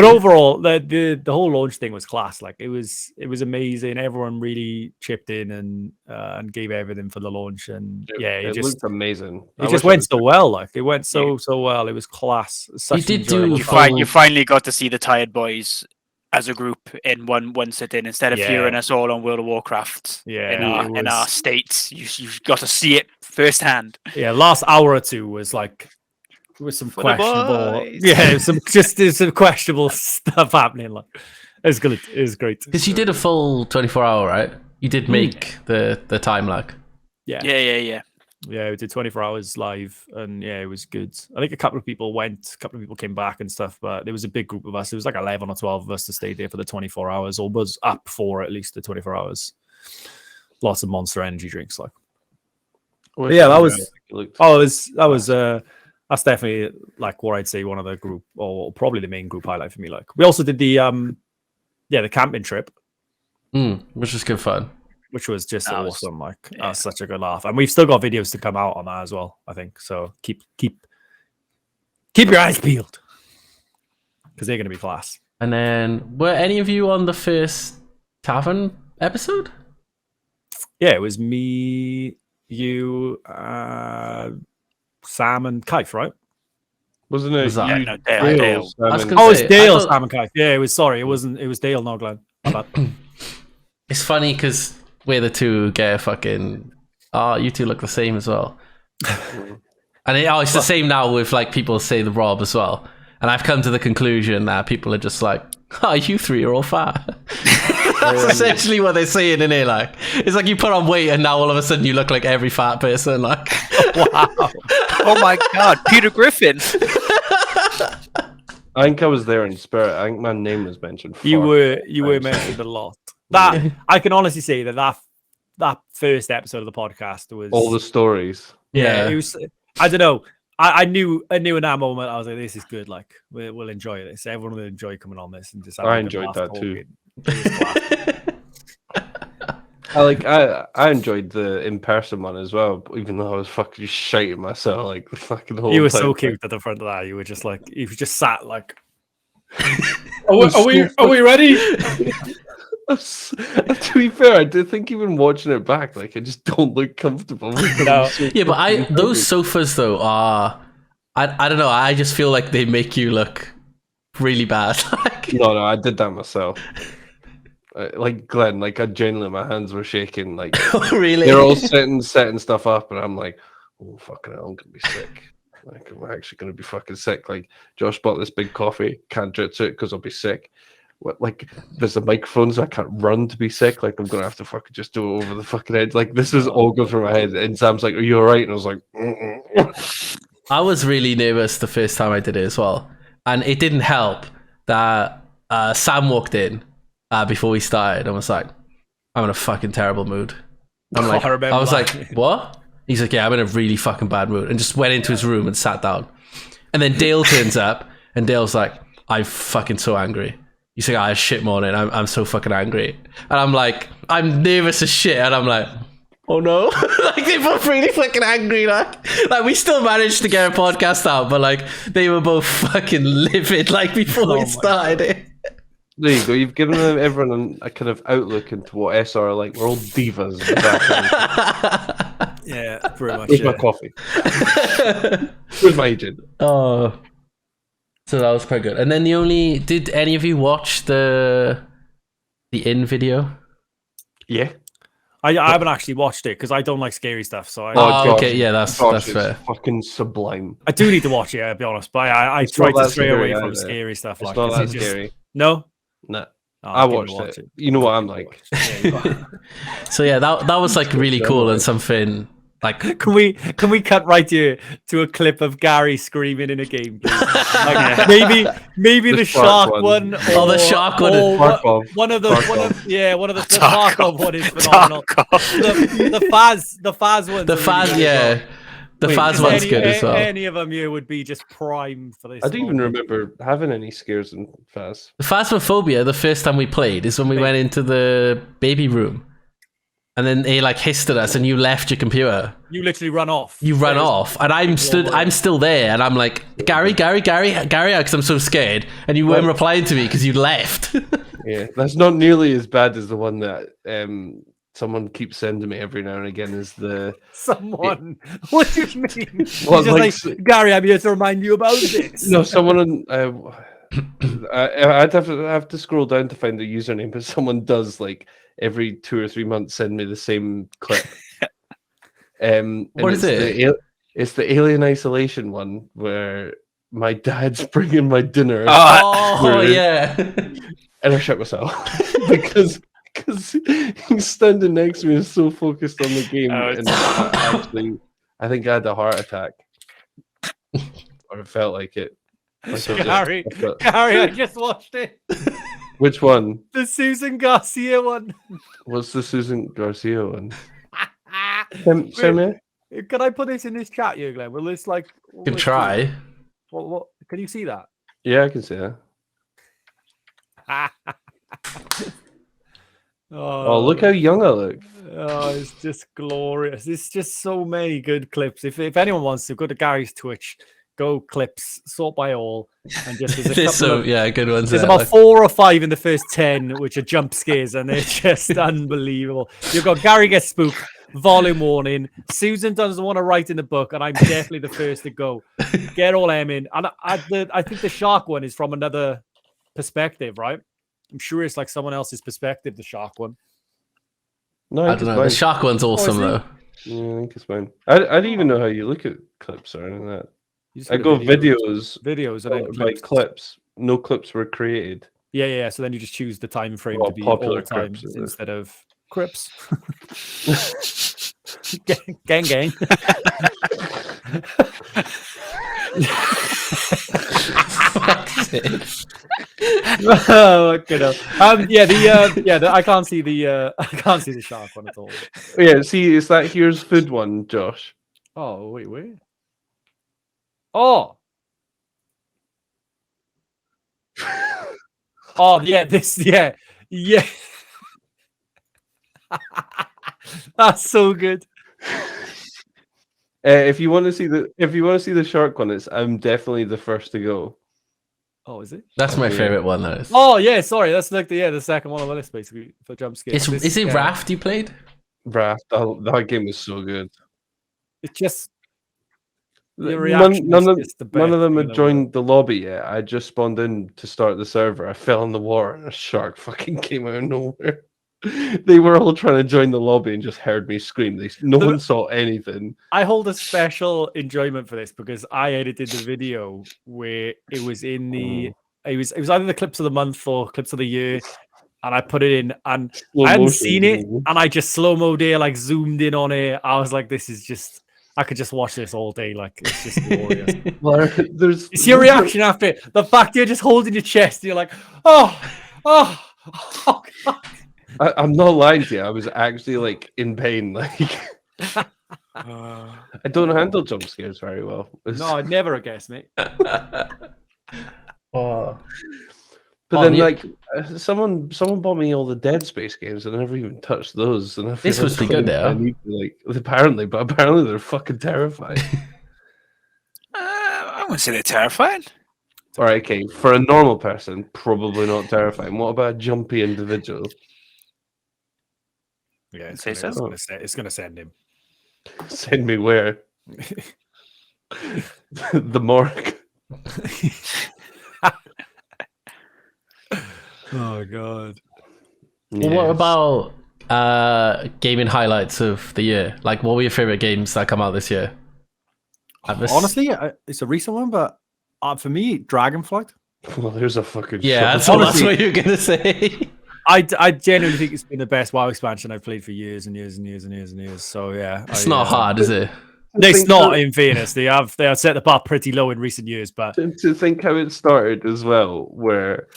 overall, the whole launch thing was class. Like it was amazing. Everyone really chipped in and gave everything for the launch. And it just looked amazing. It just went so well. Like it went so well. It was class. You finally got to see the Tired Boys as a group in one sit-in instead of hearing us all on World of Warcraft. In our states, you got to see it firsthand. Yeah, last hour or two was like. With some questionable, some questionable stuff happening. Like it's good, it was great. Because you did a full 24-hour, right? You did make the time lag. Yeah. We did 24 hours live, and it was good. I think a couple of people came back and stuff, but there was a big group of us. It was like 11 or 12 of us to stay there for the 24 hours, or was up for at least the 24 hours. Lots of Monster Energy drinks, like. That's definitely like what I'd say one of the group, or probably the main group highlight for me. Like we also did the camping trip, which was good fun, which was just awesome. Like that's such a good laugh, and we've still got videos to come out on that as well. I think so. Keep your eyes peeled because they're going to be class. And then were any of you on the first Tavern episode? Yeah, it was me, you, Sam and Kaif, right? Wasn't it? Dale. It's Dale, Sam and Kaif. Yeah, it was. Sorry, it wasn't. It was Dale, not Glenn. It's funny because we're the two who get fucking. Oh, you two look the same as well. And it's the same now with like people say the Rob as well. And I've come to the conclusion that people are just like, oh, you three are all fat. That's essentially what they're saying in here. Like, it's like you put on weight and now all of a sudden you look like every fat person. Like, wow. Oh my God, Peter Griffin. I think I was there in spirit. I think my name was mentioned. You were mentioned a lot. That I can honestly say that first episode of the podcast was all the stories. Yeah. It was. I don't know. I knew in that moment I was like, this is good. Like we'll enjoy this. Everyone will enjoy coming on this and just. I enjoyed that too. I enjoyed the in-person one as well, even though I was fucking shaking myself like the fucking whole. You were time. so cute at the front of that. You were just like you just sat like. Are we ready? To be fair, I do think even watching it back, like I just don't look comfortable. No. Yeah, but those sofas though are, I don't know. I just feel like they make you look really bad. No, I did that myself. Like Glenn, like I genuinely, my hands were shaking. Like really, they're all setting stuff up, and I'm like, oh fucking hell, I'm gonna be sick. Like I'm actually gonna be fucking sick. Like Josh bought this big coffee, can't drink it because I'll be sick. Like there's a microphone, so I can't run to be sick. Like I'm gonna have to fucking just do it over the fucking head. Like this is all going through my head. And Sam's like, "Are you all right?" And I was like, I was really nervous the first time I did it as well, and it didn't help that Sam walked in before we started and was like, I'm in a fucking terrible mood. I'm Oh, like, I remember I was that. like, what? He's like, yeah, I'm in a really fucking bad mood, and just went into his room and sat down. And then Dale turns up, and Dale's like, I'm fucking so angry. He's like, I had shit morning. I'm so fucking angry. And I'm like, I'm nervous as shit. And I'm like, oh no. Like, they both really fucking angry. Like we still managed to get a podcast out, but like, they were both fucking livid, like, before we started it. There you go. You've given everyone a kind of outlook into what SR are like. We're all divas. Yeah, pretty much. Where's my coffee? Where's my agent? Oh. So that was quite good. And then did any of you watch the in video? Yeah. I haven't actually watched it because I don't like scary stuff. So okay, yeah, that's fair. Fucking sublime. I do need to watch it, I'll be honest. But I try to stray away from scary stuff. It's not that scary. No? Nah. I watched it. You know what I'm like. So yeah, that was like really cool and something like. Can we cut right to a clip of Gary screaming in a game? Like maybe the shark one. Or the shark one. One of the Tarkov one is phenomenal. The Faz one. The Faz, yeah. The Faz one's good as well. Any of them here would be just prime for this. I don't even remember having any scares in Faz. The Phasmophobia, the first time we played, is when we went into the baby room. And then they like hissed at us and you left your computer. You literally run off. You run off. And I'm still there. And I'm like, Gary, because I'm so scared. And you weren't replying to me because you left. Yeah, that's not nearly as bad as the one that someone keeps sending me every now and again. Is the someone? What do you mean? Well, like, Gary, I'm here to remind you about this. No, someone. I'd have to scroll down to find the username, but someone does like every 2 or 3 months send me the same clip. What is it? It's the Alien Isolation one where my dad's bringing my dinner. Oh yeah. And I shut myself because he's standing next to me and so focused on the game. And I think I had a heart attack. Or it felt like it. Gary, I just watched it. Which one? The Susan Garcia one. What's the Susan Garcia one? Send me. Can I put this in this chat, you Glenn? Will this like? You can try. What? Can you see that? Yeah, I can see that. Oh, look how young I look. Oh, it's just glorious. It's just so many good clips. If anyone wants to go to Gary's Twitch, go clips, sort by all, and just there's a couple of, good ones. There's about 4 or 5 in the first 10, which are jump scares, and they're just unbelievable. You've got Gary Gets Spooked, volume warning. Susan doesn't want to write in the book, and I'm definitely the first to go. Get all M in, and I think the shark one is from another perspective, right? I'm sure it's like someone else's perspective. The shark one. No, I don't know. The shark one's awesome though. Yeah, I think it's fine. I don't even know how you look at clips or anything like that. I go videos, and then like clips. No clips were created. Yeah. So then you just choose the time frame to be popular all times clips, instead of Crips. gang. Oh, good. I can't see the shark one at all. Yeah, see, it's that Here's Food one, Josh. Oh, wait. Oh, yeah, yeah. That's so good. If you want to see the shark one, I'm definitely the first to go. Oh, is it? That's my favorite one, though. Oh yeah, sorry, that's like the second one on the list basically for jump scares. Is it Raft you played? Raft, that game was so good. It's just none of them had joined the lobby yet. I just spawned in to start the server. I fell in the water and a shark fucking came out of nowhere. They were all trying to join the lobby and just heard me scream. No one saw anything. I hold a special enjoyment for this because I edited the video where it was in the it was either the clips of the month or clips of the year, and I put it in and I hadn't seen it, and I just slow-mo there, like zoomed in on it. I was like, this is just, I could just watch this all day. Like, it's just glorious. It's your reaction after it. The fact you're just holding your chest, and you're like, oh God. I'm not lying to you. I was actually like in pain. Like I don't handle jump scares very well. No, I'd never have guessed, mate. Oh. But then, like, someone bought me all the Dead Space games, and I never even touched those. And I feel This was like pretty good, though. I need to, like, apparently they're fucking terrifying. I wouldn't say they're terrifying. All right, okay, for a normal person, probably not terrifying. What about a jumpy individual? Yeah, Say so. It's gonna send him. Send me where? The morgue. Oh god. Well, what about gaming highlights of the year? Like, what were your favorite games that come out this year? Honestly, it's a recent one, but for me, Dragonflight. Well, there's a fucking yeah. shot. That's what you're gonna say. I genuinely think it's been the best WoW expansion I've played for years and years and years and years and years. So yeah, It's not hard, is it? It's not. In fairness, they have set the bar pretty low in recent years, but to think how it started as well, where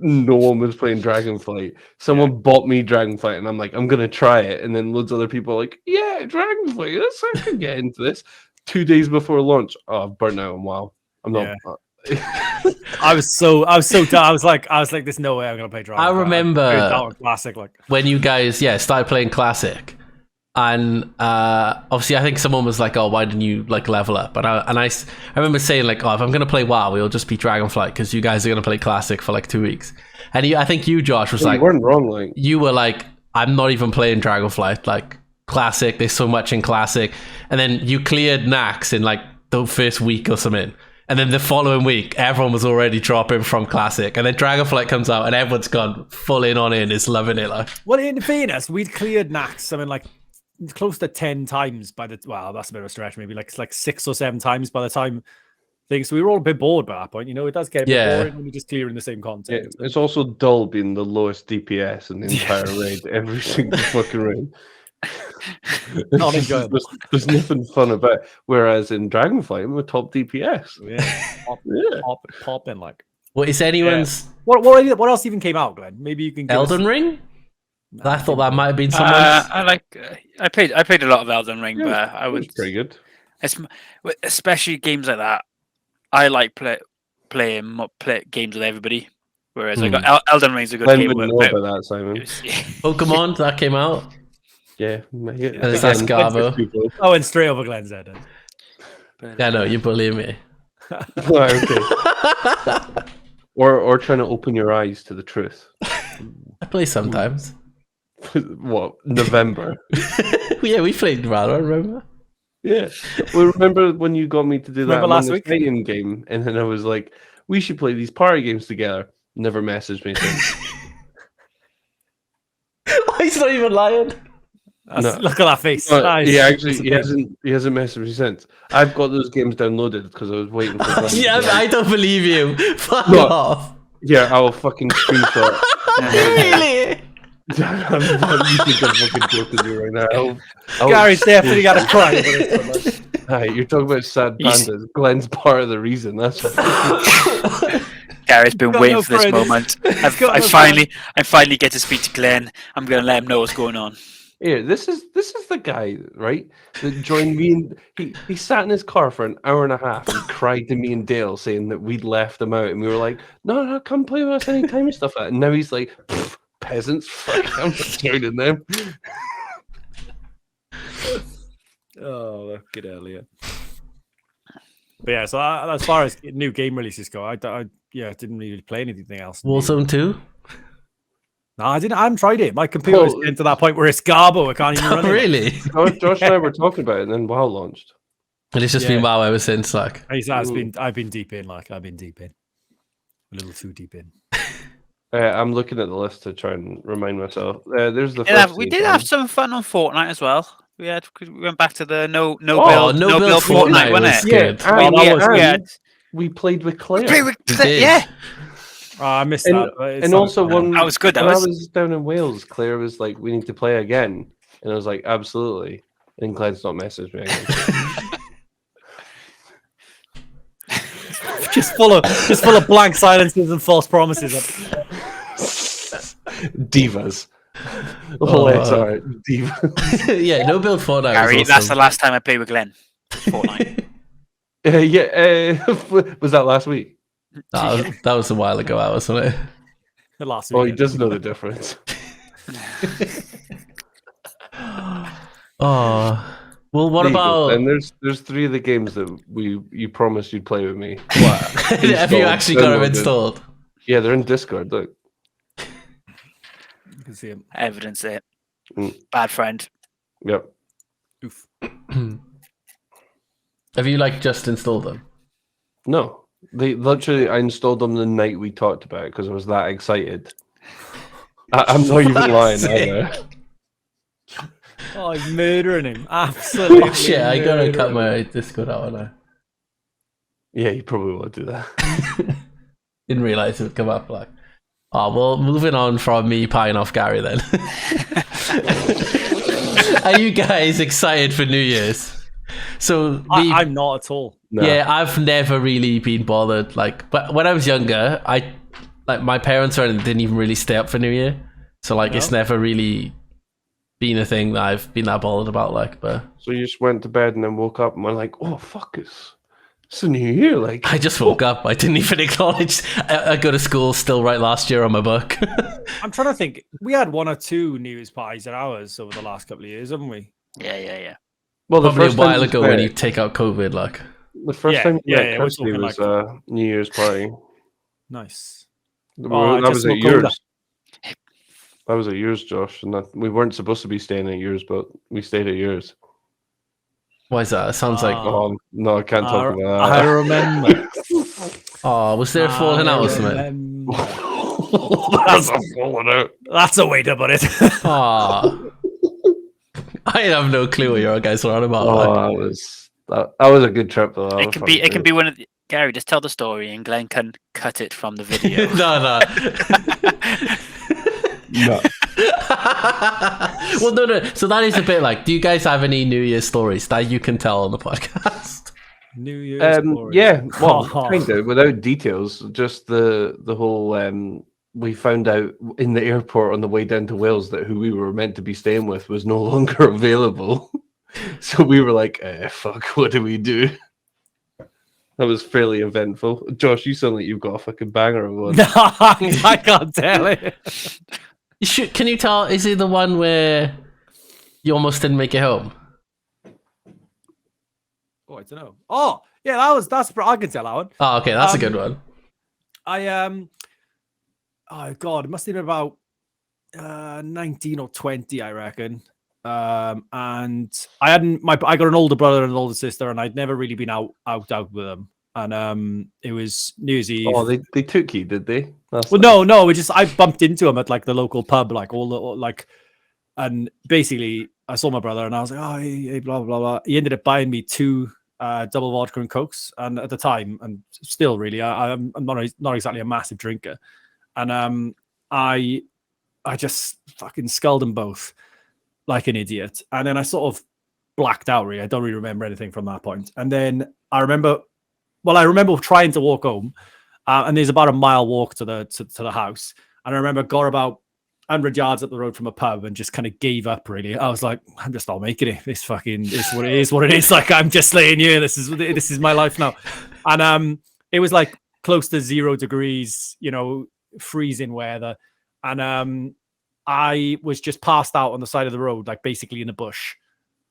no one was playing Dragonflight. Someone bought me Dragonflight, and I'm like, I'm gonna try it, and then loads of other people are like, yeah, Dragonflight. I can get into this. 2 days before launch, I've burnt out on WoW. I'm not. I was so done. I was like, there's no way I'm gonna play Dragonflight. I remember classic, like when you guys started playing classic. And obviously, I think someone was like, "Oh, why didn't you like level up?" And I remember saying like, "Oh, if I'm gonna play WoW, it'll just be Dragonflight because you guys are gonna play Classic for like 2 weeks." And I think you, Josh, was like, "You weren't wrong." Like you were like, "I'm not even playing Dragonflight. Like Classic, there's so much in Classic." And then you cleared Nax in like the first week or something. And then the following week, everyone was already dropping from Classic. And then Dragonflight comes out, and everyone's gone full in on it and is loving it. Like, well, in fairness, we'd cleared Nax. I mean, like, close to 10 times by the that's a bit of a stretch, maybe like 6 or 7 times by the time things. So we were all a bit bored by that point, you know. It does get a bit boring when you're just clearing the same content. Yeah, it's also dull being the lowest DPS in the entire raid every single fucking raid. Not enjoyable. There's nothing fun about it. Whereas in Dragonflight, I'm a top DPS. Popping like. What is anyone's? What else even came out, Glenn? Maybe you can. Elden Ring. I thought that might have been someone's. I played a lot of Elden Ring, but I was pretty good. Especially games like that. I like playing games with everybody. Whereas I got Elden Ring's a good game. Wouldn't know about that, Simon. Pokemon that came out. Yeah, that's Garbo. Oh, and straight over Glenn's head. Yeah, no, you believe me. Okay. Or trying to open your eyes to the truth. I play sometimes. What, November? Yeah, we played Valorant, remember? Yeah. Well, remember when you got me to do that last week fighting game, and then I was like, we should play these party games together. Never messaged me since. He's not even lying. No. Look at that face. No, he hasn't messaged me since. I've got those games downloaded because I was waiting for yeah, I don't believe you. Fuck off. Yeah, I'll fucking screenshot. Really? You think I'm fucking joking to you right now. Gary's definitely got to cry. Hi, you're talking about sad pandas. Glenn's part of the reason. That's Gary's been waiting for this moment. I finally get to speak to Glenn. I'm going to let him know what's going on. Yeah, this is the guy, right? That joined me, and he sat in his car for an hour and a half and cried to me and Dale saying that we'd left him out, and we were like, "No, come play with us anytime and stuff like that." And now he's like, "Peasants, fuck, I'm not joining them." Oh, good earlier. But yeah, so as far as new game releases go, I didn't really play anything else. Warzone 2? No, I didn't. I haven't tried it. My computer's getting to that point where it's Garbo. I can't even run it. Really? Josh and I were talking about it, and then WoW launched. And it's just been WoW ever since, like. I've been deep in, like I've been deep in, a little too deep in. I'm looking at the list to try and remind myself. There's the. We did have some fun on Fortnite as well. We went back to the no build Fortnite, wasn't it? Yeah, we played with Claire. Yeah. Oh, I missed that. And also that was good. When I was down in Wales, Claire was like, "We need to play again," and I was like, "Absolutely." And Glenn's not messaged me again. just full of blank silences and false promises. Divas. Oh, it's all right. Yeah, no build Fortnite. Gary, Was that's awesome. the last time I played with Glenn. Fortnite. Was that last week? That was a while ago, wasn't it? The last Oh, he weekend. does know the difference. Oh, well, what There you go. about? And there's 3 of the games that you promised you'd play with me. What? Have you actually got them downloaded. installed? Yeah, they're in Discord. Look. You can see him. Evidence it. Mm. Bad friend. Yep. Oof. Have you just installed them? No, I installed them the night we talked about it because I was that excited. I'm not even lying either. Oh, he's murdering him. Absolutely. Oh, shit, I gotta murdering cut him. my Discord out now. Yeah, you probably will do that. Didn't realize it would come up Oh, well, moving on from me pieing off Gary then. Are you guys excited for New Year's? So I'm not at all. No. Yeah, I've never really been bothered. But when I was younger, my parents didn't even really stay up for New Year. So it's never really been a thing that I've been that bothered about. But So you just went to bed and then woke up and were like, "Oh fuck, it's a new year!" I just woke up. I didn't even acknowledge. I go to school still right last year on my book. I'm trying to think. We had 1 or 2 New Year's parties at ours over the last couple of years, haven't we? Yeah. Well, the Probably a first while time ago when you take out COVID, the first time we're Kirsty talking was a New Year's party. Nice. That just was at smoked cola. yours. That was at yours, Josh, and we weren't supposed to be staying at yours, but we stayed at yours. Why is that? It sounds like. Oh no, I can't talk about that. I remember. Oh, was there a falling out or something? That's a falling out. That's a way to put it. Oh, I have no clue what you guys were on about. Oh, that was a good trip though. It can be one of the, Gary, just tell the story and Glenn can cut it from the video. No. No. Well, no. So that is a bit do you guys have any New Year's stories that you can tell on the podcast? New Year's stories. Yeah, well, kind of without details. Just the whole. We found out in the airport on the way down to Wales that who we were meant to be staying with was no longer available. So we were like, "Fuck, what do we do?" That was fairly eventful. Josh, you sound like you've got a fucking banger of one. No, I can't tell it. Can you tell? Is it the one where you almost didn't make it home? Oh, I don't know. Oh, yeah, that's. I can tell that one. Oh, okay, that's a good one. Oh God, it must have been about 19 or 20, I reckon. And I got an older brother and an older sister, and I'd never really been out with them. And it was New Year's Eve. Oh, they took you, did they? No. I bumped into them at the local pub, and basically I saw my brother and I was like, "Oh, hey, blah blah blah." He ended up buying me 2 double vodka and cokes, and at the time, and still really, I'm not exactly a massive drinker, and I just fucking sculled them both like an idiot, and then I sort of blacked out. Really, I don't really remember anything from that point. And then I remember trying to walk home, and there's about a mile walk to the house, and I remember got about 100 yards up the road from a pub and just kind of gave up. Really, I was like, I'm just not making it. This fucking is what it is. What it is. I'm just laying here. This is my life now. And it was close to 0 degrees, freezing weather, and I was just passed out on the side of the road, basically in a bush.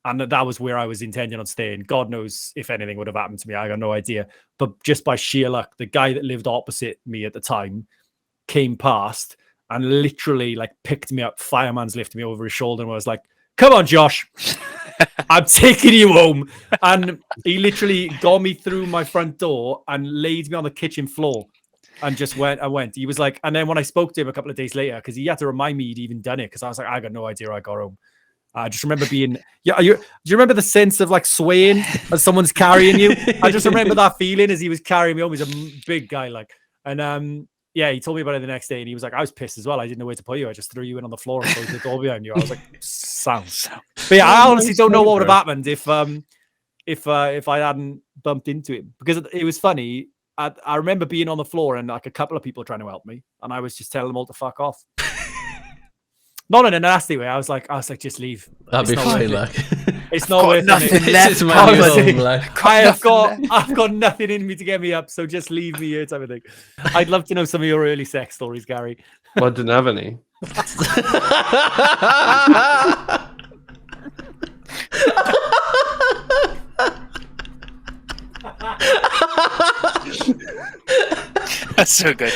And that was where I was intending on staying. God knows if anything would have happened to me. I got no idea. But just by sheer luck, the guy that lived opposite me at the time came past and literally picked me up, fireman's lifted me over his shoulder, and was like, "Come on, Josh, I'm taking you home." And he literally got me through my front door and laid me on the kitchen floor. And just went. He was like, and then when I spoke to him a couple of days later, because he had to remind me he'd even done it, because I was like, I got no idea I got home. I just remember being, do you remember the sense of swaying as someone's carrying you? I just remember that feeling as he was carrying me home. He's a big guy, and he told me about it the next day, and he was like, I was pissed as well. I didn't know where to put you. I just threw you in on the floor and closed the door behind you. I was like, sounds. But yeah, I honestly don't know what would have happened if I hadn't bumped into him, because it was funny. I remember being on the floor and a couple of people trying to help me, and I was just telling them all to fuck off. Not in a nasty way. I was like, just leave. That'd be It's not fine, worth it. like. It's not worth nothing it. left. This is my new home, like. I've got nothing in me to get me up, so just leave me here, type of thing. I'd love to know some of your early sex stories, Gary. Well, I didn't have any. That's so good.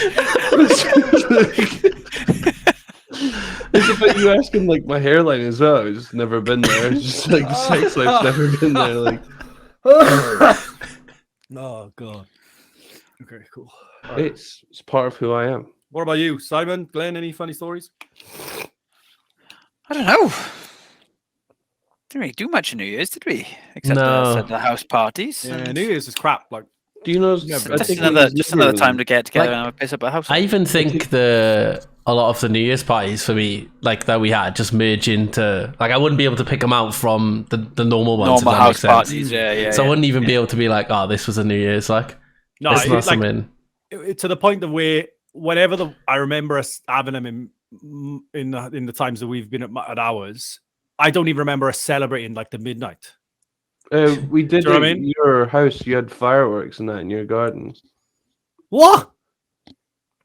It's about you asking like my hairline as well. It's never been there. It's just like the sex life's never been there. Like, Oh god. Okay, cool. it's part of who I am. What about you, Simon? Glenn, any funny stories? I don't know. Didn't really do much in New Year's, did we? Except No. the house parties. Yeah, and New Year's is crap. Like, Do you know? Never. I Just think another it was another never- time to get together Like, and have a piss up at a house. I even think a lot of the New Year's parties for me, like that we had, just merge into like I wouldn't be able to pick them out from the normal ones. Normal if that house makes sense. parties, yeah. So I wouldn't even be able to be like, oh, this was a New Year's. Like, no, it's not it's like, something. to the point of where whenever I remember us having them in the times that we've been at ours, I don't even remember us celebrating like the midnight. We did Do you know what I at mean? your house. You had fireworks and that in your garden. What?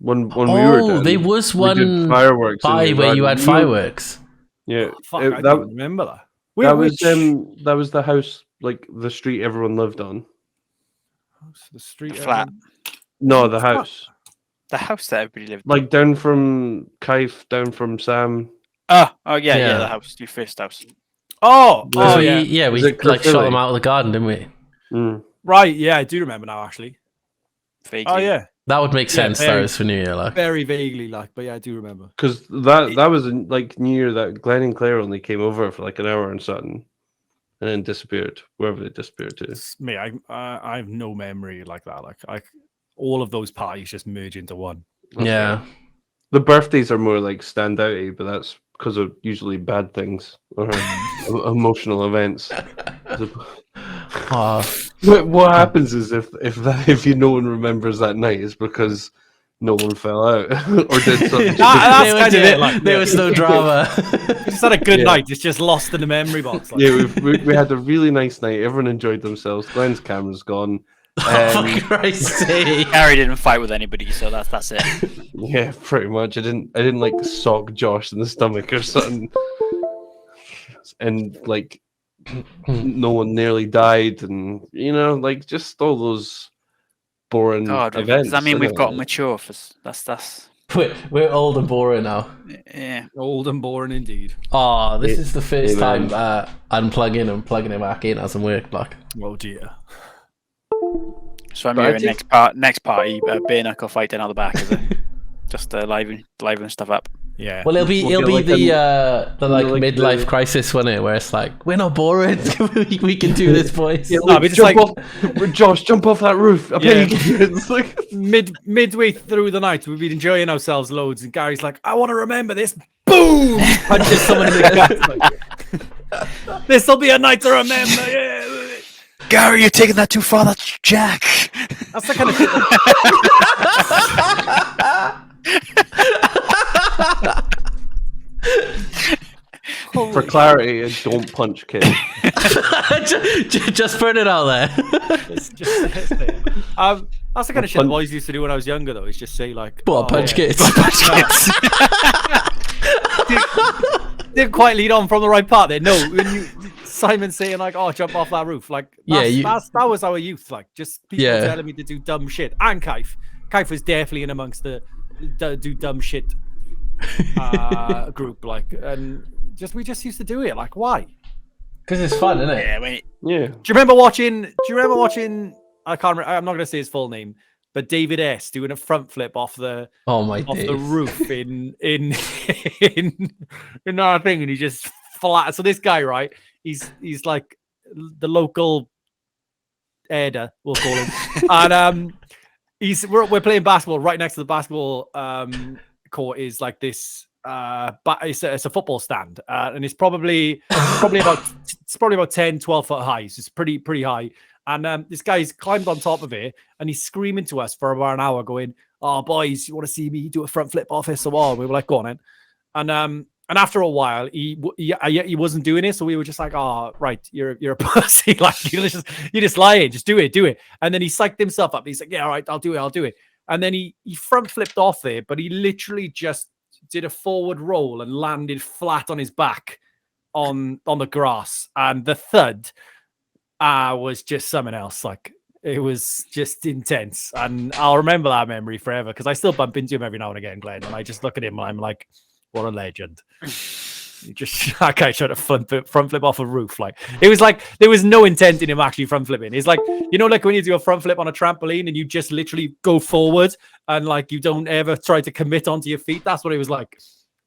When we were Oh, done, there was we did one fireworks in party your where you garden. had fireworks. Yeah, Fuck, it- I that don't remember that. that was the house, like the street everyone lived on. the street Flat. No, the house, The house that everybody lived in. like down from Kaif, down from Sam. Oh yeah, Yeah. the house, your first house. Oh, Because we, yeah. we Was it like shot Caerphilly? them out of the garden, didn't we? Mm. Right, yeah, I do remember now actually. Vaguely. Oh yeah, That would make Yeah, sense. That very- was for New Year, like. very vaguely, like, but yeah, I do remember. Because that was like New Year that Glenn and Claire only came over for like an hour and something, and then disappeared wherever they disappeared to. Me, I have no memory like that. Like, all of those parties just merge into one. Yeah. The birthdays are more like standouty, but that's because of usually bad things or emotional events. Oh, What happens is if no one remembers that night is because no one fell out or did something. That's there was, kind of it. Like, there was no drama. we just had a good Yeah. night. It's just lost in the memory box. Like. Yeah, we had a really nice night. Everyone enjoyed themselves. Glenn's camera's gone. For Christ's sake. Harry didn't fight with anybody, so that's it. Yeah, pretty much. I didn't like sock Josh in the stomach or something, and like no one nearly died, and like just all those boring God, events. does that mean we've innit? got mature? That's We're old and boring now. yeah. Old and boring indeed. Oh, this is the first Amen. time unplugging and plugging it back in hasn't worked. Like, Oh dear. So I'm But I hearing think- next party, bare knuckle fighting out the back, is it? Just liven stuff up. Yeah. well, it'll be We'll get like the like like midlife the- crisis, won't it? Where it's like we're not boring. we can do this, boys. Yeah, No, like, but it's jump like- off, Josh, jump off that roof. I bet you can do it. It's like midway through the night, we've been enjoying ourselves loads, and Gary's like, "I want to remember this." Boom! Punches someone in the gut. Like, this'll be a night to remember. Yeah. Gary, you're taking that too far. That's Jack. That's the kind of shit. for clarity, don't punch kids. Just put it out there. That's the kind of shit the boys used to do when I was younger, though. Is just say like, What, punch yeah. kids? Didn't quite lead on from the right part there. No, when Simon saying like, "Oh, jump off that roof," like, that was our youth. Like, just people telling me to do dumb shit. And Kaif was definitely in amongst the do dumb shit group. Like, and we just used to do it. Like, why? Because it's fun, isn't it? Yeah, wait. Yeah. Do you remember watching? I can't remember. I'm not going to say his full name, but David S doing a front flip off the roof in our thing, and he just flat. So this guy, right? He's like the local Eda, we'll call him, and we're playing basketball right next to the basketball court. Is like this. But it's a football stand, and it's probably about 10, 12 foot high. So it's pretty high. And this guy's climbed on top of it, and he's screaming to us for about an hour, going, "Oh, boys, you want to see me do a front flip off this wall?" We were like, "Go on, then." And And after a while, he wasn't doing it, so we were just like, "Oh, right, you're a pussy. Like you're just lying. Just do it." And then he psyched himself up. He's like, "Yeah, all right, I'll do it." And then he front flipped off there, but he literally just did a forward roll and landed flat on his back on the grass. And the thud was just something else. Like it was just intense, and I'll remember that memory forever because I still bump into him every now and again, Glenn. And I just look at him and I'm like, what a legend. That guy tried to front flip off a roof. Like it was like there was no intent in him actually front flipping. It's like, you know, like when you do a front flip on a trampoline and you just literally go forward and like you don't ever try to commit onto your feet. That's what it was like.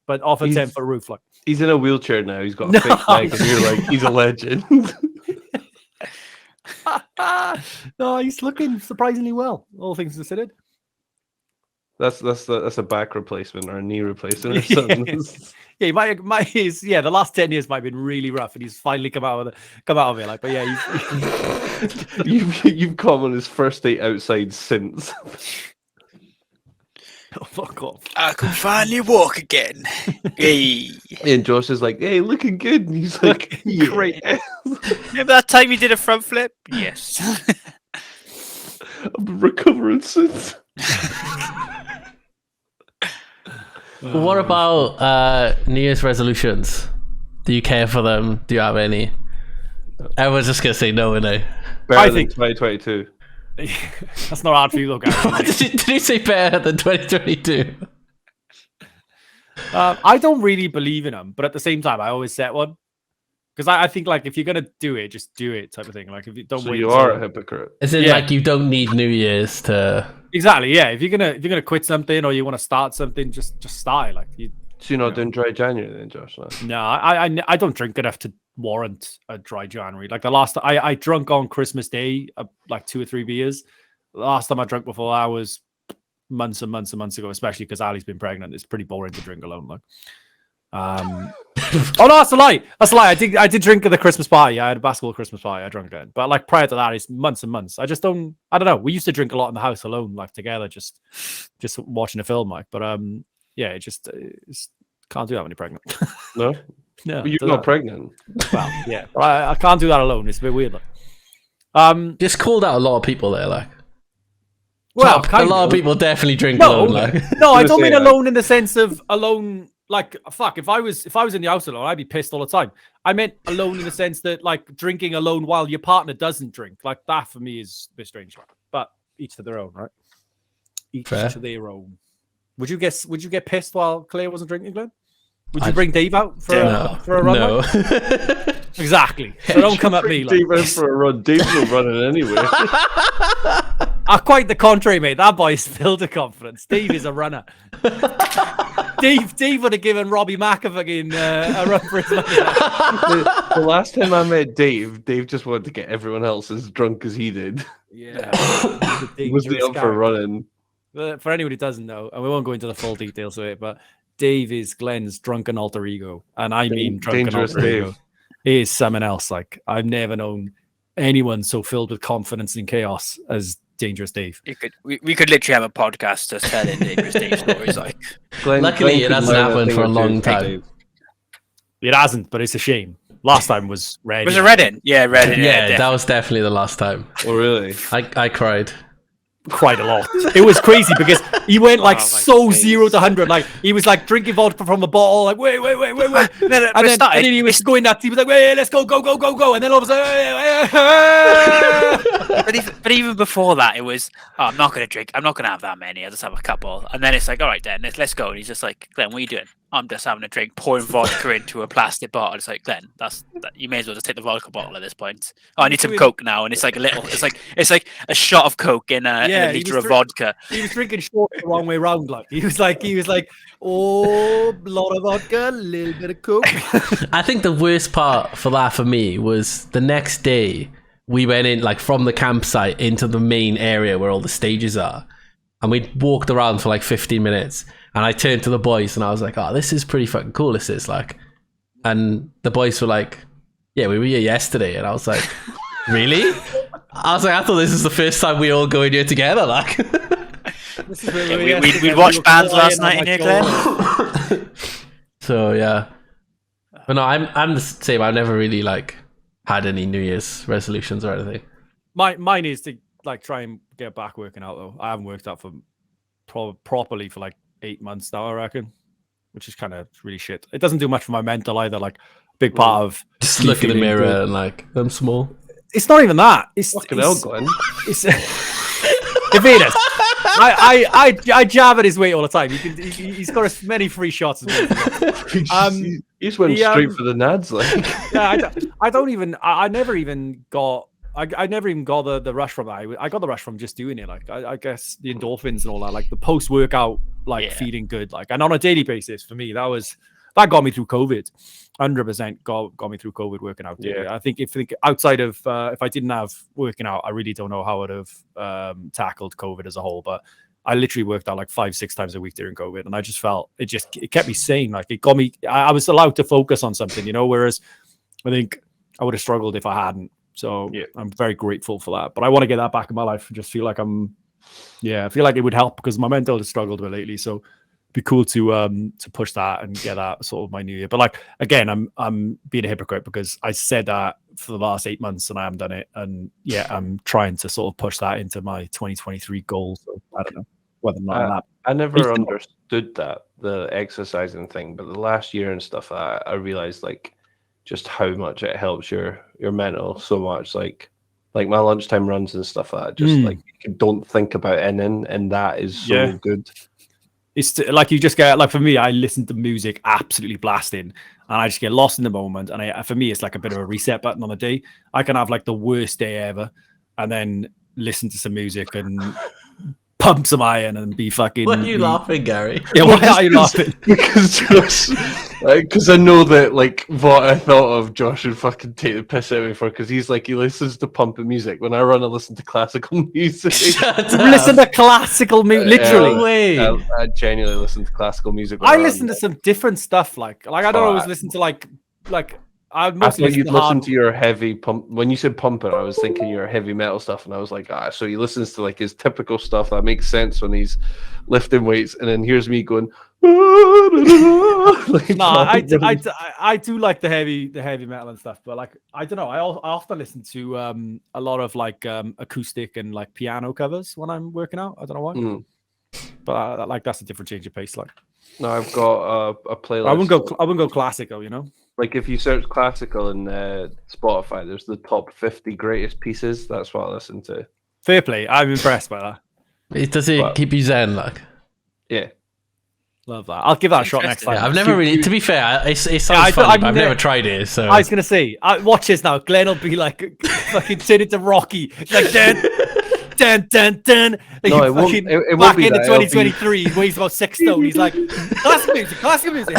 But off a 10-foot roof. Like he's in a wheelchair now. He's got a fake leg, and you're like, he's a legend. No, he's looking surprisingly well, all things considered. That's a back replacement or a knee replacement or something. Yeah, he might the last 10 years might have been really rough, and he's finally come out of it. Like, but yeah, you've come on his first date outside since. Oh, fuck off. I can finally walk again. Hey. And Josh is like, "Hey, looking good." And he's like, Great. Remember that time you did a front flip? Yes. I've been recovering since. What about New Year's resolutions? Do you care for them? Do you have any? I was just gonna say no, innit? Better than 2022. That's not hard for you, though, guys. Did you say better than 2022? I don't really believe in them, but at the same time, I always set one because I think like if you're gonna do it, just do it, type of thing. Like if you don't, So wait you are a hypocrite. Is it like you don't need New Year's to? Exactly. Yeah. If you're gonna quit something or you want to start something, just start it. Like you. So you're not doing dry January then, Josh? No, I don't drink enough to warrant a dry January. Like the last I drunk on Christmas Day, like 2 or 3 beers. The last time I drank before that was months and months and months ago, especially because Ali's been pregnant. It's pretty boring to drink alone. Like, oh no, that's a lie. That's a lie. I did drink at the Christmas party. I had a basketball Christmas party. I drank it, but like prior to that, it's months and months. I don't know. We used to drink a lot in the house alone, like together, just watching a film, like. But yeah, it just can't do that when you're pregnant. No, no, but you're not pregnant. Well, yeah, but I can't do that alone. It's a bit weird. Like. Just called out a lot of people there, like. Well, a lot of people definitely drink no, alone. Like. No, I don't mean alone in the sense of alone. Like, fuck, if I was in the house alone, I'd be pissed all the time. I meant alone in the sense that like drinking alone while your partner doesn't drink. Like that for me is a bit strange. But each to their own, right? Each to their own. Would you get pissed while Claire wasn't drinking, Glenn? Would you bring Dave out for a run? No. Exactly. So don't come at me like Dave out for a run. Dave's not running anywhere. Quite the contrary, mate. That boy's filled with confidence. Dave is a runner. Dave would have given Robbie Mack a fucking a run for his money. The last time I met Dave just wanted to get everyone else as drunk as he did. Yeah. He was the up for running. For anyone who doesn't know, and we won't go into the full details of it, but Dave is Glenn's drunken alter ego. And I mean drunken alter ego. He is something else. Like, I've never known anyone so filled with confidence and chaos as Dangerous Dave. We could literally have a podcast just telling Dangerous Dave stories. Like, luckily, it hasn't happened for a long time. It hasn't, but it's a shame. Last time was Reading. Was it Reading? Yeah, Reading. Yeah, that was definitely the last time. Oh, really? I cried. Quite a lot. It was crazy because he went like 0 to 100. Like he was like drinking vodka from a bottle. Like wait. And then he was going nuts. He was like, wait, let's go. And then all of a sudden, but even before that, it was, I'm not going to drink. I'm not going to have that many. I'll just have a couple. And then it's like, all right, then let's go. And he's just like, Glenn, what are you doing? I'm just having a drink, pouring vodka into a plastic bottle. It's like, Glenn, you may as well just take the vodka bottle at this point. Oh, I need some Coke now, and it's like it's like a shot of Coke in a liter of vodka. He was drinking short the wrong way around. Like he was like, oh, a lot of vodka, a little bit of Coke. I think the worst part for that for me was the next day we went in like from the campsite into the main area where all the stages are, and we walked around for like 15 minutes. And I turned to the boys and I was like, oh, this is pretty fucking cool, this is like. And the boys were like, yeah, we were here yesterday. And I was like, really? I was like, I thought this is the first time we all go in here together, like. We watched bands last night in here, Glenn. So yeah, but no, I'm the same. I've never really like had any New Year's resolutions or anything. Mine is to like try and get back working out though. I haven't worked out for properly for like 8 months now, I reckon, which is kind of really shit. It doesn't do much for my mental either. Like big part of Just look in the mirror and like, I'm small. It's not even that. It's fucking hell, Glenn. It's Venus. I jab at his weight all the time. He's got as many free shots as me. He's went straight for the nads, like. Yeah, I never even got the rush from that. I got the rush from just doing it. Like I guess the endorphins and all that, like the post workout, like feeling good, like, and on a daily basis for me, that got me through COVID. 100% got me through COVID working out. Yeah, I think if outside of if I didn't have working out, I really don't know how I'd have tackled COVID as a whole. But I literally worked out like 5-6 times a week during COVID, and I just felt it kept me sane. Like it got me. I was allowed to focus on something, you know. Whereas I think I would have struggled if I hadn't. So I'm very grateful for that. But I want to get that back in my life and just feel like I feel like it would help because my mental has struggled with lately. So it'd be cool to push that and get that sort of my new year. But like again, I'm being a hypocrite because I said that for the last 8 months and I haven't done it. And I'm trying to sort of push that into my 2023 goals. So I don't know whether or not I never understood the exercising thing, but the last year and stuff, I realized like just how much it helps your mental so much. Like my lunchtime runs and stuff like that. Just like you don't think about anything, and that is so good. It's like you just get like for me, I listen to music absolutely blasting, and I just get lost in the moment. And for me, it's like a bit of a reset button on the day. I can have like the worst day ever, and then listen to some music and pump some iron and be fucking. Why are you laughing, Gary? Yeah, why are you laughing? Because I know that like what I thought of Josh would fucking take the piss out of me for, because he's like he listens to pumping music. When I run, I listen to classical music. Listen to classical music, literally. I genuinely listen to classical music. I listen to some different stuff. Like I don't always listen to like. I thought you'd listen to your heavy pump. When you said pumping, I was thinking your heavy metal stuff, and I was like, so he listens to like his typical stuff that makes sense when he's lifting weights, and then here's me going. Like, no, I do like the heavy metal and stuff, but like I don't know. I often listen to a lot of like acoustic and like piano covers when I'm working out. I don't know why, but like that's a different change of pace. Like, no, I've got a playlist. I wouldn't go classical, you know. Like if you search classical in Spotify, there's the top 50 greatest pieces. That's what I listen to. Fair play. I'm impressed by that. Does it keep you zen, like? Yeah. Love that. I'll give that a shot next time. Yeah, I've never really, to be fair, it sounds fun, but I've never tried it. So I was gonna say, watch this now. Glenn will be like, fucking turn into Rocky, like dun. Like no, it won't. It back won't into 2023. He weighs about 6 stone. He's like, classical music.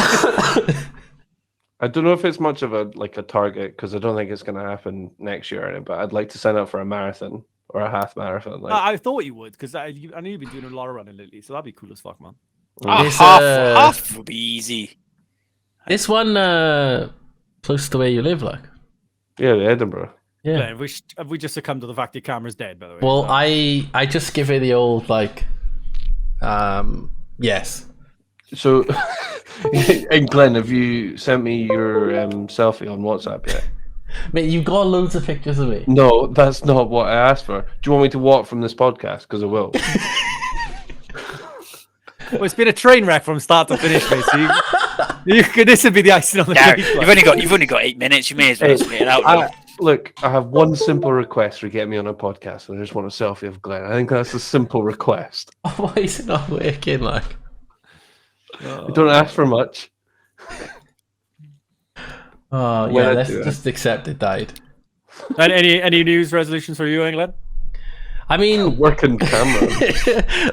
I don't know if it's much of a target because I don't think it's going to happen next year. But I'd like to sign up for a marathon or a half marathon. Like. I thought you would because I know you've been doing a lot of running lately, so that'd be cool as fuck, man. Half would be easy. This one close to where you live, like. Yeah, Edinburgh. Yeah. Glenn, have we just succumbed to the fact your camera's dead? By the way. Well, I just give it the old like, yes. So, and Glenn, have you sent me your selfie on WhatsApp yet? Mate, you've got loads of pictures of me. No, that's not what I asked for. Do you want me to walk from this podcast? Because I will. Well, it's been a train wreck from start to finish, mate. So this would be the icing on the cake. You've only got 8 minutes. You may as well spit it out. Look, I have one simple request for getting me on a podcast, and I just want a selfie of Glenn. I think that's a simple request. Why is it not working, like? You don't ask for much. Oh yeah, let's just accept it died. And any news resolutions for you, England? I mean, working camera.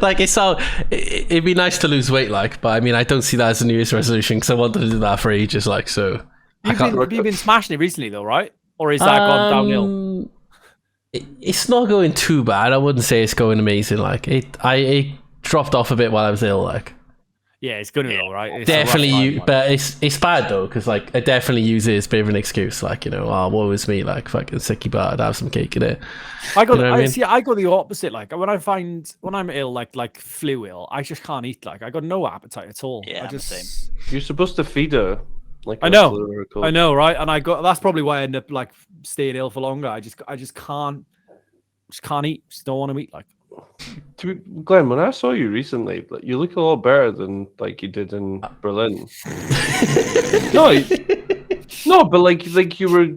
Like it'd be nice to lose weight, like, but I mean, I don't see that as a New Year's resolution because I wanted to do that for ages, like. So you've been smashing it recently, though, right? Or is that gone downhill? It's not going too bad. I wouldn't say it's going amazing. Like it dropped off a bit while I was ill, like. Yeah, it's gonna go right. It's definitely, but it's bad though because like I definitely use it as a bit of an excuse, like, you know, woe is me, like fucking sicky butt, I'd have some cake in it. I go the opposite. Like when I'm ill, like flu ill, I just can't eat. Like I got no appetite at all. Yeah, I just same. You're supposed to feed her. Like I know, right? And that's probably why I end up like staying ill for longer. I just can't eat. Just don't want to eat. Like, Glenn, when I saw you recently, you look a lot better than like you did in Berlin. No, but like you were.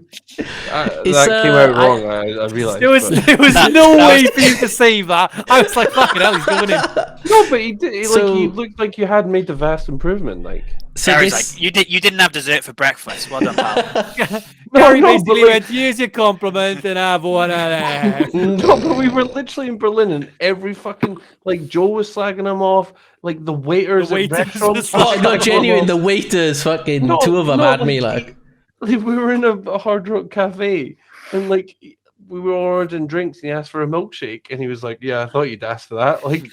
That came out wrong. I realized there was no way for you to save that. I was like, fucking hell, he's going in. No, but he did. You looked like you had made a vast improvement. Like, so Gary's like, you didn't have dessert for breakfast. Well done, pal. Gary basically went, here's your compliment, and have one of that. No, but we were literally in Berlin, and every fucking Joe was slagging him off. Like the waiters at restaurants. No, genuine. The waiters, fucking two of them had me like. We were in a Hard Rock cafe, and like we were ordering drinks, and he asked for a milkshake, and he was like, "Yeah, I thought you'd ask for that." Like,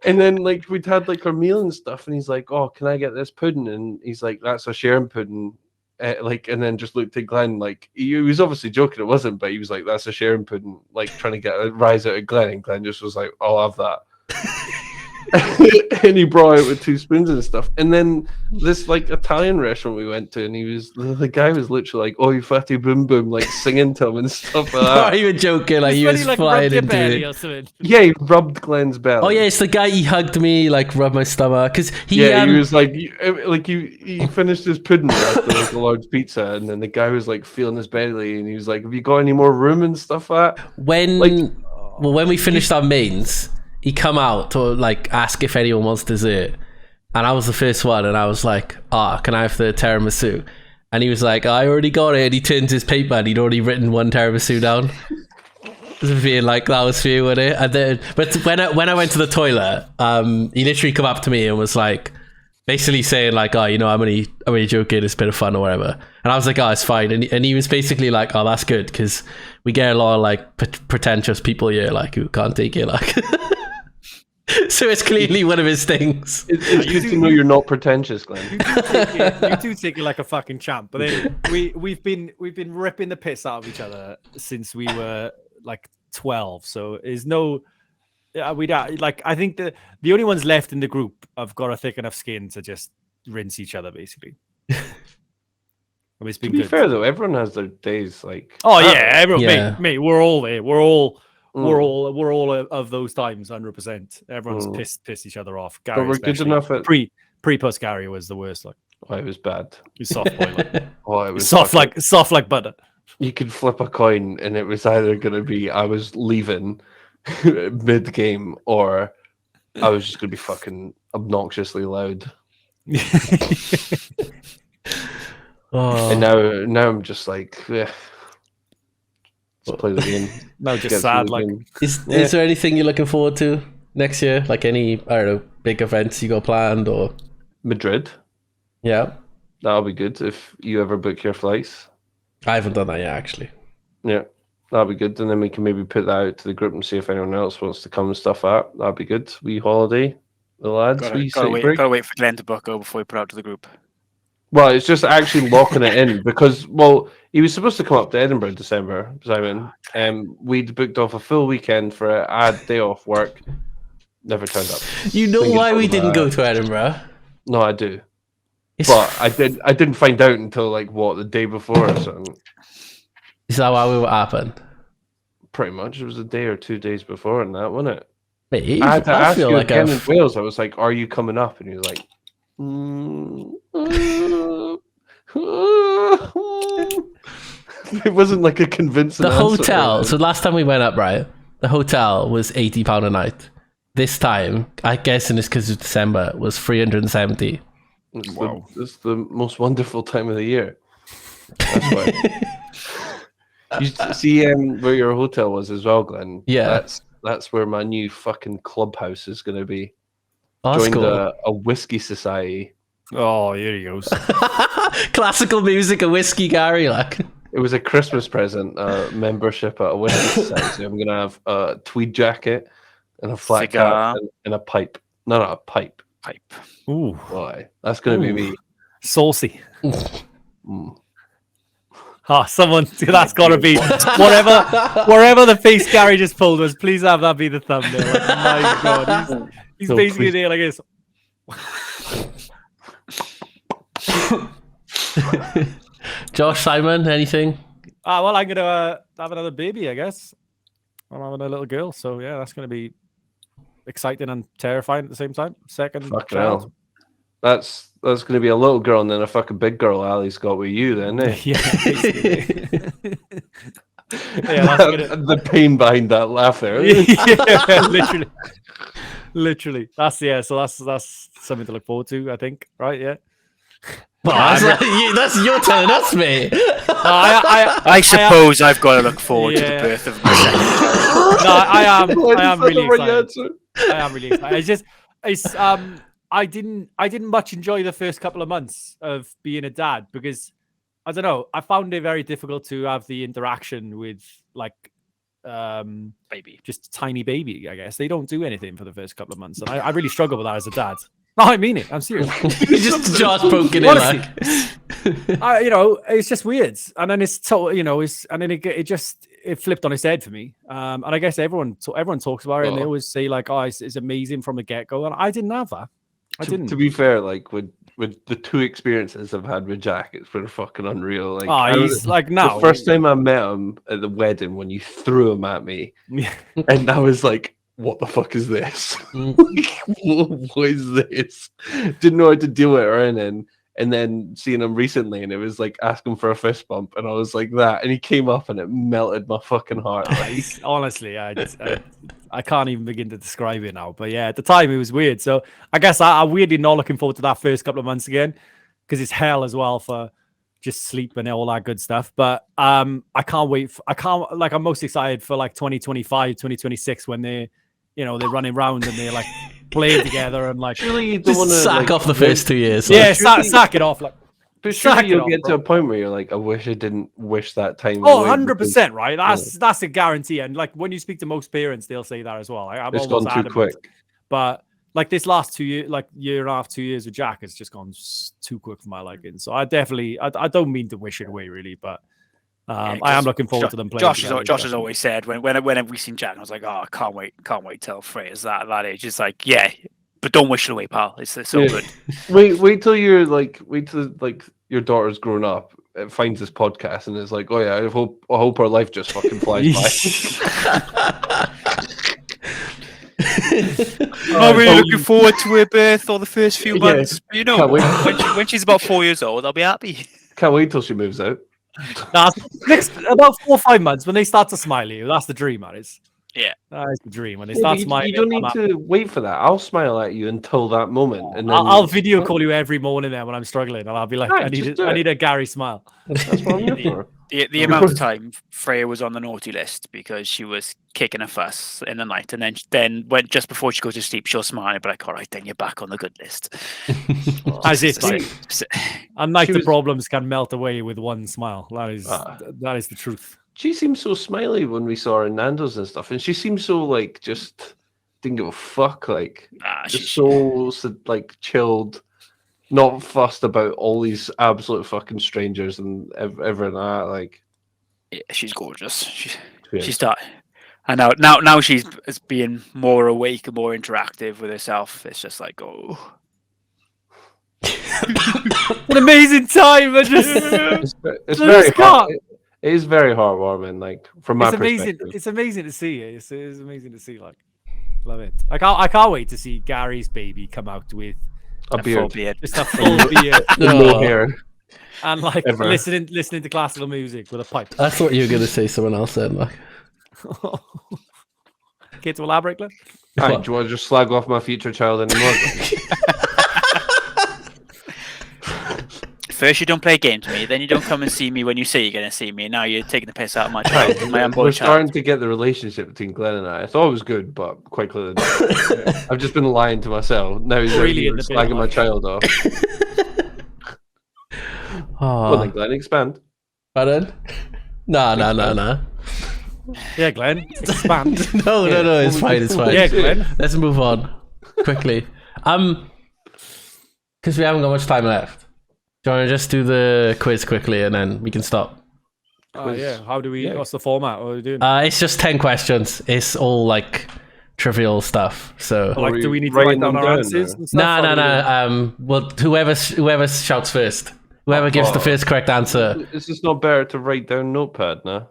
and then like we'd had like our meal and stuff, and he's like, "Oh, can I get this pudding?" And he's like, "That's a sharing pudding." And then just looked at Glenn like he was obviously joking. It wasn't, but he was like, "That's a sharing pudding," like trying to get a rise out of Glenn, and Glenn just was like, "I'll have that." And he brought it with 2 spoons and stuff. And then this like Italian restaurant we went to, and the guy was literally like, "Oh, you fatty boom boom," like singing to him and stuff like that. Are you joking? Like he was flying into it. Yeah, he rubbed Glenn's belly. Oh yeah, it's the guy. He hugged me, like rubbed my stomach, because he was like he finished his pudding after like a large pizza, and then the guy was like feeling his belly, and he was like, "Have you got any more room and stuff like that?" When we finished our mains, he come out to like ask if anyone wants dessert, and I was the first one, and I was like, can I have the tiramisu? And he was like, I already got it. And he turned his paper, and he'd already written 1 tiramisu down. Being like, that was for you, wasn't it? And then, but when I went to the toilet, he literally come up to me and was like, basically saying like, I'm only joking, it's a bit of fun or whatever. And I was like, it's fine. And he was basically like, that's good, because we get a lot of like pretentious people here, like who can't take it, like. So it's clearly one of his things. It's good to know you're not pretentious, Glenn. You do take it like a fucking champ. But then we've been ripping the piss out of each other since we were like 12. So there's no. I think the only ones left in the group have got a thick enough skin to just rinse each other, basically. It's been to be good. fair though, everyone has their days. Like, everyone, mate, we're all there. We're all of those times, 100%. Everyone's pissed each other off. Gary, but we're good enough at pre-post Gary was the worst. Like, it was bad. He was soft boy. It was soft like butter. You could flip a coin, and it was either going to be I was leaving mid game, or I was just going to be fucking obnoxiously loud. And now I'm just like, let's play the game. No, just sad. Like, is there anything you're looking forward to next year? Like any, I don't know, big events you got planned or Madrid? Yeah, that'll be good if you ever book your flights. I haven't done that yet, actually. Yeah, that'll be good, and then we can maybe put that out to the group and see if anyone else wants to come and stuff out. That'll be good. Wee holiday, the lads. Gotta wait for Glenn to book out before we put out to the group. Well, it's just actually locking it in because, he was supposed to come up to Edinburgh December, Simon. We'd booked off a full weekend for it. I had day off work. Never turned up. You know why we didn't go to Edinburgh? No, I do. But I didn't find out until the day before or something. Is that why what happened? Pretty much. It was a day or 2 days before and that, wasn't it? Mate, I had to ask you again in Wales. I was like, are you coming up? And he was like, it wasn't like a convincing The answer, hotel. right? So last time we went up, right? The hotel was £80 a night. This time, I guess, and it's because it's December, was 370. It's the most wonderful time of the year. That's why. You see where your hotel was as well, Glenn? Yeah. That's where my new fucking clubhouse is going to be. Joined cool. a whiskey society. Oh, here he goes. Classical music, a whiskey, Gary. Like, it was a Christmas present, membership at a whiskey society. I'm going to have a tweed jacket and a flat cap and a pipe. No, a pipe. Pipe. Ooh. Why? That's going to be me. Saucy. Someone, that's got to be wherever the face Gary just pulled was. Please have that be the thumbnail. Like, my God, he's basically there like this. Josh, Simon, anything? Well, I'm gonna have another baby, I guess. I'm having a little girl, so yeah, that's gonna be exciting and terrifying at the same time. Second Fucking child. hell. That's going to be a little girl and then a fucking big girl Ali's got with you then, eh? Yeah, basically. Yeah, that's gonna... The pain behind that laugh there. Yeah, literally. That's something to look forward to, I think. Right? Yeah. Well, that's you're telling us, mate. I suppose I've got to look forward to the birth of my second child. No, I am really excited. I am really excited. I didn't much enjoy the first couple of months of being a dad because I don't know. I found it very difficult to have the interaction with like baby, just a tiny baby. I guess they don't do anything for the first couple of months, and I really struggle with that as a dad. No, I mean it. I'm serious. You just Josh broken in like. It's just weird, and then it's it flipped on its head for me. And I guess everyone talks about it, and they always say like, "Oh, it's amazing from the get go," and I didn't have that. I didn't. To be fair, like with the two experiences I've had with Jack, it's been fucking unreal. Like, he's like now. The first time I met him at the wedding when you threw him at me, and I was like, "What the fuck is this? What is this?" Didn't know how to do it or anything. And then seeing him recently, and it was like asking for a fist bump, and I was like that, and he came up, and it melted my fucking heart. Like. Honestly, I can't even begin to describe it now. But yeah, at the time it was weird. So I guess I'm weirdly not looking forward to that first couple of months again, because it's hell as well for just sleep and all that good stuff. But I can't wait. I'm most excited for like 2025, 2026 when they're running around and they're like playing together and like surely you don't want to sack off the first 2 years. Yeah, sack it off. Like, but surely you'll get to a point where you're like, I wish I didn't wish that time. Oh, 100%, right? That's a guarantee. And like when you speak to most parents, they'll say that as well. It's gone too quick. But like this last 2 years, like year and a half, 2 years with Jack, it's just gone too quick for my liking. So I don't mean to wish it away really, but I am looking forward to them playing. Josh has always said whenever we seen Jack, I was like, oh, I can't wait till Freya's that age. It's like, yeah, but don't wish it away, pal. It's so good. wait till your daughter's grown up, it finds this podcast, and it's like, oh yeah, I hope our life just fucking flies by. I'm really looking forward to her birth or the first few months. Yeah. When she's about 4 years old, I'll be happy. Can't wait till she moves out. Next about 4 or 5 months when they start to smile at you, that's the dream, that is. Yeah, that's the dream when they start smiling. You don't need to wait for that. I'll smile at you until that moment, and then I'll video call you every morning then when I'm struggling, and I'll be like, I need a Gary smile. That's what I'm here for. The amount of time Freya was on the naughty list because she was kicking a fuss in the night, and then when just before she goes to sleep, she'll smile and be like, "All right, then you're back on the good list." As if, and like the problems can melt away with one smile. That is the truth. She seemed so smiley when we saw her in Nando's and stuff, and she seemed so like just didn't give a fuck, like just so like chilled, not fussed about all these absolute fucking strangers and everything like that. Like, yeah, she's gorgeous. She's starting, and now she's being more awake and more interactive with herself. It's just like, oh. An amazing time. It's very hard. It is very heartwarming, like from my perspective. It's amazing to see. It's amazing to see. Like, love it. I can't wait to see Gary's baby come out with a beard. Just a full beard, no hair, and like listening to classical music with a pipe. I thought you were going to say someone else then, like. Care to elaborate, Glenn? Do you want to just slag off my future child anymore? First you don't play games with me, then you don't come and see me when you say you're going to see me. Now you're taking the piss out of my child, my unborn We're starting to get the relationship between Glenn and I. I thought it was good, but quite clearly not. I've just been lying to myself. Now he's really slagging my child off. Well then, Glenn, expand. Pardon? No. Yeah, Glenn, expand. No, it's fine. Yeah, Glenn. Let's move on quickly. Because we haven't got much time left. Do you want to just do the quiz quickly and then we can stop? Yeah. How do we? What's the format? What are we doing? It's just 10 questions. It's all like trivial stuff. So Like, do we need to writing write down them our down, answers? or- And stuff, no. Well, whoever shouts first, whoever gives the first correct answer. Is this not better to write down notepad now?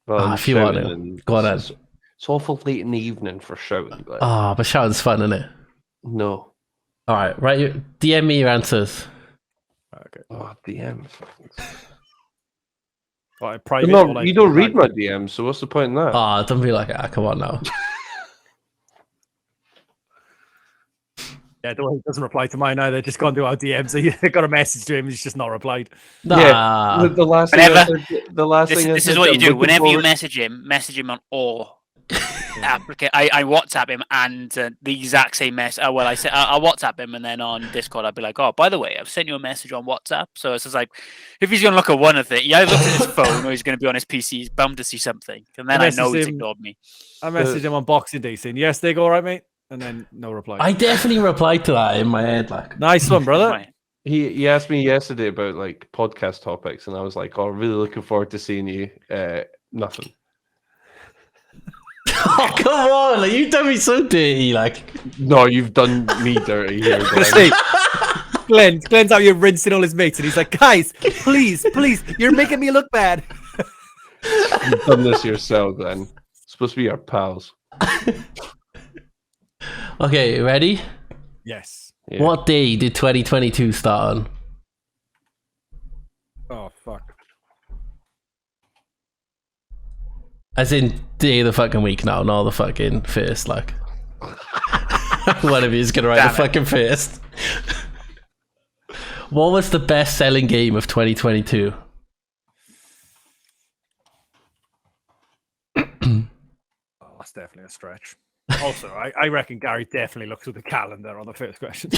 Well, If you want to, go on then. It's awful late in the evening for shouting. Like, But shouting's fun, isn't it? no. All right, right. DM me your answers. Okay. Oh, DM. Like, private, No, or, like, you don't read my private? DMs, so what's the point in that? Don't be like that. Come on now. Yeah, he doesn't reply to mine either. Just gone to our DMs. So got a message to him. He's just not replied. Nah. The last Whenever- thing the last This, thing I this said is what to you him, do. looking Whenever you forward- message him on all applicant. I WhatsApp him and the exact same message. Well, I'll WhatsApp him, and then on Discord I'll be like, "Oh, by the way, I've sent you a message on WhatsApp." So it's just like, if he's gonna look at one of it, he either looks at his phone or he's gonna be on his PC. He's bound to see something, and then I know he's ignored me. I messaged him on Boxing Day saying, "Yes, they go all right, mate," and then no reply. I definitely replied to that in my head, like. Nice one, brother. Right. He asked me yesterday about like podcast topics, and I was like, "Oh, really looking forward to seeing you." Nothing. Oh, come on! Like, you've done me so dirty, like. No, you've done me dirty here. Glenn. See, Glenn's out here rinsing all his mates, and he's like, "Guys, please, you're making me look bad." You've done this yourself, Glenn. It's supposed to be our pals. Okay, ready? Yes. Yeah. What day did 2022 start on? Oh fuck. As in day of the fucking week now, not the fucking first, like. One of you is gonna write the fucking first. What was the best-selling game of 2022? Oh, that's definitely a stretch. Also, I reckon Gary definitely looks at the calendar on the first question.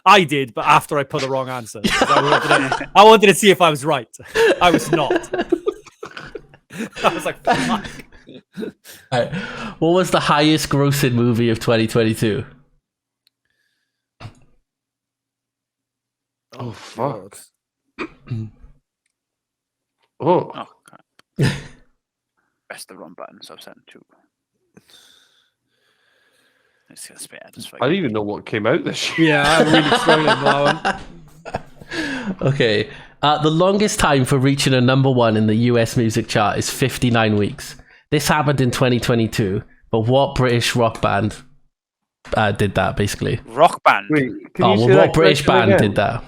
I did, but after I put the wrong answer. I wanted to see if I was right. I was not. I was like, fuck. Right. What was the highest grossing movie of 2022? Oh fuck! God. Oh, Oh, God. Press the wrong button, so I've sent two. It's gonna spit out this I don't even know what came out this year. Yeah, I'm really struggling with that one. Okay. The longest time for reaching a number one in the US music chart is 59 weeks. This happened in 2022, but what British rock band did that, basically? Rock band. Wait, can you say What that British question band again? did that?